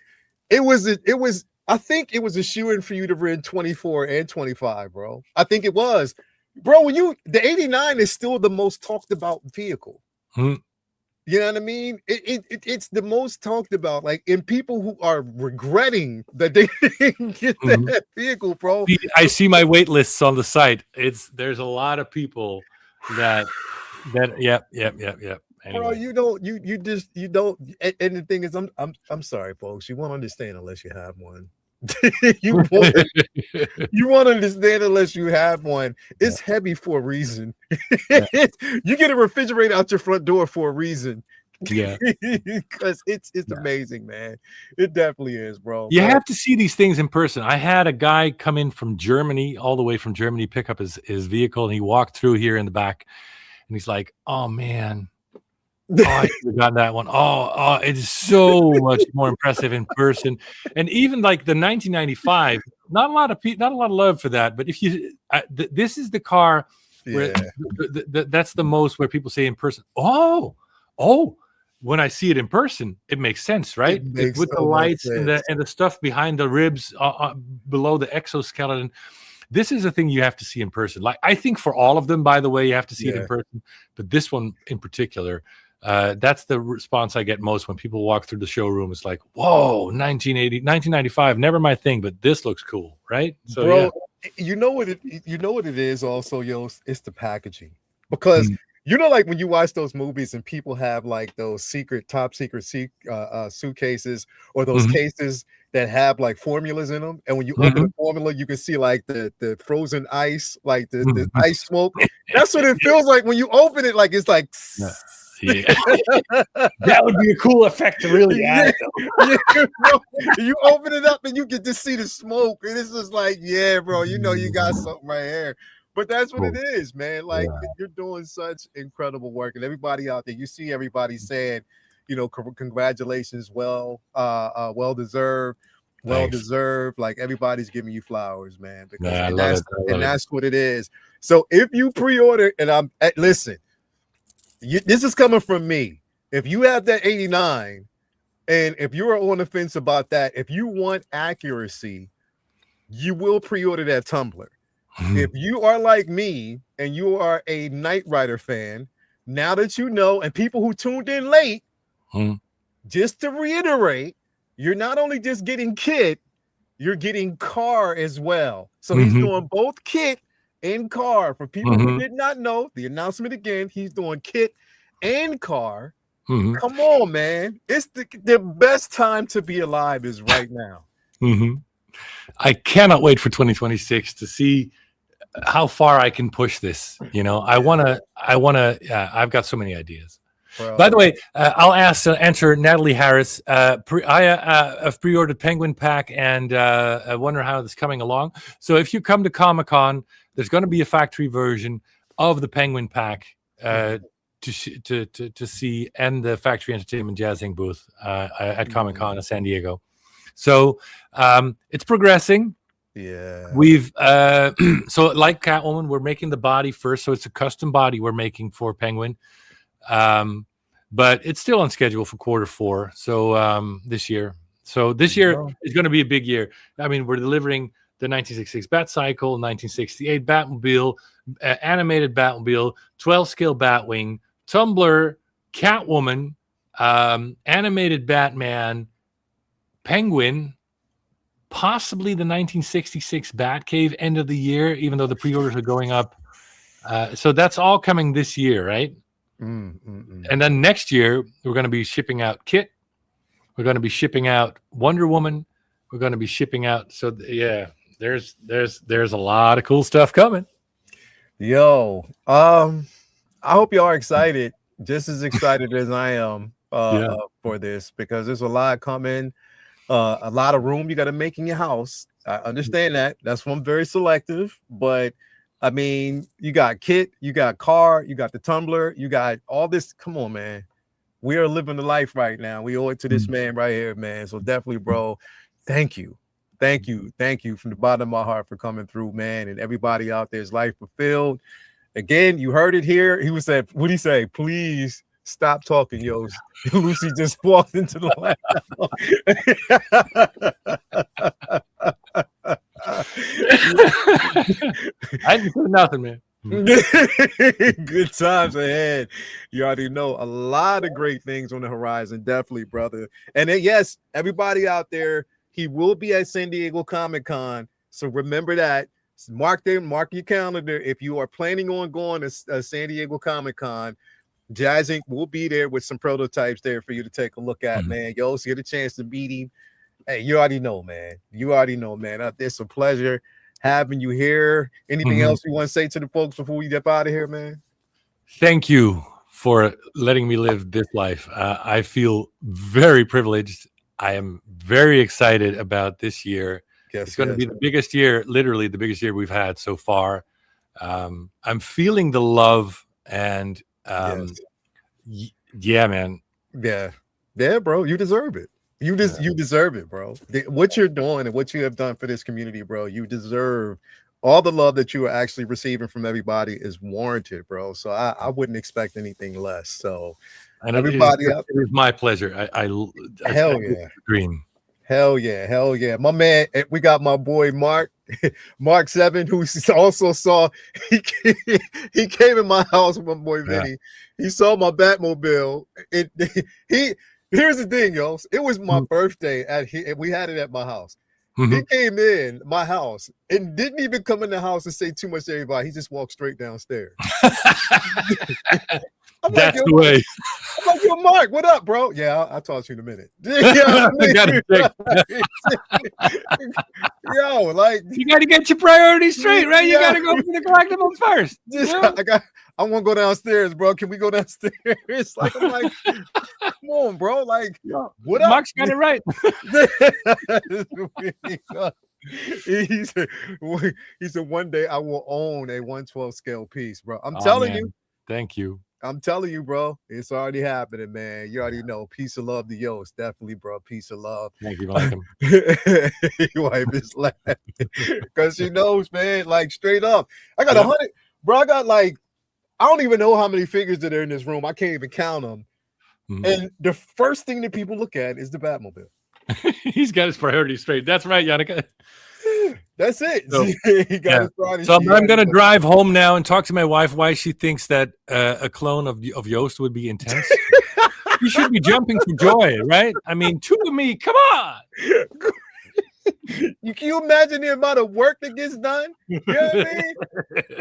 it was a shoe-in for you to win 24 and 25, bro. I think it was. Bro, the 89 is still the most talked about vehicle. You know what I mean? It's the most talked about, like, in people who are regretting that they didn't get that vehicle, bro. I see my wait lists on the site. There's a lot of people that yep. Anyway. Bro, you don't. And the thing is, I'm sorry, folks. You won't understand unless you have one. you won't understand unless you have one. It's heavy for a reason. You get a refrigerator out your front door for a reason. Yeah, because it's amazing, man. It definitely is, bro. You have to see these things in person. I had a guy come in from Germany, all the way from Germany, pick up his vehicle, and he walked through here in the back, and he's like, "Oh man, I should have gotten that one. Oh, it is so much more impressive in person." And even like the 1995, not a lot of love for that. But if you, this is the car where that's the most where people say in person, oh. When I see it in person, it makes sense, right? With the lights and the stuff behind the ribs, below the exoskeleton. This is a thing you have to see in person. Like, I think for all of them, by the way, you have to see it in person. But this one in particular, that's the response I get most when people walk through the showroom. It's like, whoa, 1995, never my thing, but this looks cool, right? So, bro, you know what it is also, yo, it's the packaging. Because you know, like when you watch those movies and people have like those top secret suitcases, or those cases that have like formulas in them, and when you open the formula, you can see like the frozen ice, like the ice smoke. That's what it feels like when you open it. Like, it's like, that would be a cool effect to really add. You open it up and you get to see the smoke, and it's just like, yeah, bro, you know you got something right here. But that's what it is, man. Like, you're doing such incredible work, and everybody out there, you see everybody saying, you know, congratulations, well deserved. Like, everybody's giving you flowers, man. Because that's what it is. So if you pre-order, and listen, this is coming from me. If you have that 89, and if you're on the fence about that, if you want accuracy, you will pre-order that tumbler. If you are like me and you are a Knight Rider fan, now that you know, and people who tuned in late, just to reiterate, you're not only just getting kit, you're getting car as well. So he's doing both kit and car. For people who did not know, the announcement again, he's doing kit and car. Come on, man. It's the best time to be alive is right now. I cannot wait for 2026 to see how far I can push this. You know, I want to, I've got so many ideas. Bro. By the way, I'll answer Natalie Harris. I have pre-ordered Penguin Pack, and I wonder how this is coming along. So if you come to Comic-Con, there's going to be a factory version of the Penguin Pack to see, and the Factory Entertainment Jazzinc booth at Comic-Con in San Diego. So it's progressing. Yeah, we've so like Catwoman, we're making the body first, so it's a custom body we're making for Penguin, but it's still on schedule for Q4. So this year, is going to be a big year. I mean, we're delivering the 1966 Batcycle, 1968 Batmobile, animated Batmobile, 12-scale Batwing, Tumbler, Catwoman, animated Batman, Penguin, possibly the 1966 Batcave end of the year, even though the pre-orders are going up. So that's all coming this year, right? And then next year, we're going to be shipping out Kit. We're going to be shipping out Wonder Woman. We're going to be shipping out. So yeah, there's a lot of cool stuff coming. Yo, I hope y'all are excited, just as excited as I am for this, because there's a lot coming. A lot of room you got to make in your house. I understand that. That's why I'm very selective. But I mean, you got kit, you got car, you got the tumbler, you got all this. Come on, man. We are living the life right now. We owe it to this man right here, man. So definitely, bro. Thank you. Thank you. Thank you from the bottom of my heart for coming through, man. And everybody out there is life fulfilled. Again, you heard it here. He was said, what'd he say? Please stop talking, Joost. Lucy just walked into the lab. I didn't say nothing, man. Good times ahead. You already know a lot of great things on the horizon. Definitely, brother. And then, yes, everybody out there, he will be at San Diego Comic-Con. So remember that. Mark your calendar. If you are planning on going to San Diego Comic-Con, Jazzinc will be there with some prototypes there for you to take a look at, man. Yo, so get a chance to meet him. Hey, you already know, man. You already know, man. It's a pleasure having you here. Anything else you want to say to the folks before we get out of here, man? Thank you for letting me live this life. I feel very privileged. I am very excited about this year. It's going to be the biggest year, literally the biggest year we've had so far. I'm feeling the love and yeah, man. Yeah, bro. You deserve it. You deserve it, bro. What you're doing and what you have done for this community, bro, you deserve all the love that you are actually receiving from everybody is warranted, bro. So I wouldn't expect anything less. So and everybody, it is my pleasure. I hell yeah, dream. Hell yeah, my man. We got my boy Mark 7, who also saw. He came in my house with my boy Vinny. He saw my Batmobile. Here's the thing, yo. It was my birthday we had it at my house. He came in my house and didn't even come in the house and say too much to everybody. He just walked straight downstairs. That's the way. I'm like, yo, Mark, what up, bro? Yeah, I'll talk to you in a minute. Yo, like, you got to get your priorities straight, right? You got to go for the collectibles first. I want to go downstairs, bro. Can we go downstairs? Like, I'm like, come on, bro. Like, what up? Mark's got it right. He said, one day I will own a 1/12 scale piece, bro. I'm telling you. Thank you. I'm telling you, bro. It's already happening, man. You already know. Peace of love to Joost. Definitely, bro. Peace of love. Thank you, Malcolm. Your wife is laughing because she knows, man. Like, straight up. I got 100, bro. I got like, I don't even know how many figures that are in this room. I can't even count them. And the first thing that people look at is the Batmobile. He's got his priorities straight. That's right, Yannicka. That's it. So, he got his priorities. So I'm going to drive home now and talk to my wife why she thinks that a clone of Joost would be intense. You should be jumping for joy, right? I mean, two of me. Come on. Can you imagine the amount of work that gets done? You know what I mean?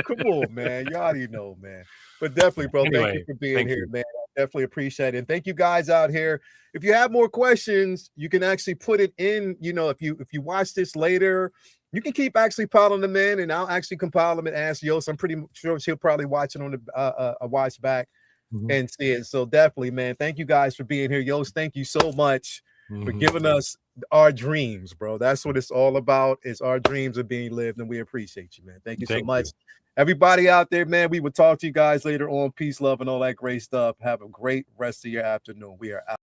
Come on, man. You already know, man. But definitely, bro, anyway, thank you for being here, man. I definitely appreciate it. And thank you guys out here. If you have more questions, you can actually put it in. You know, if you watch this later, you can keep actually piling them in, and I'll actually compile them and ask Joost. I'm pretty sure she'll probably watch it on the a watch back and see it. So definitely, man. Thank you guys for being here, Joost. Thank you so much for giving us our dreams, bro. That's what it's all about. Is our dreams are being lived, and we appreciate you, man. Thank you so much. Everybody out there, man, we will talk to you guys later on. Peace, love, and all that great stuff. Have a great rest of your afternoon. We are out.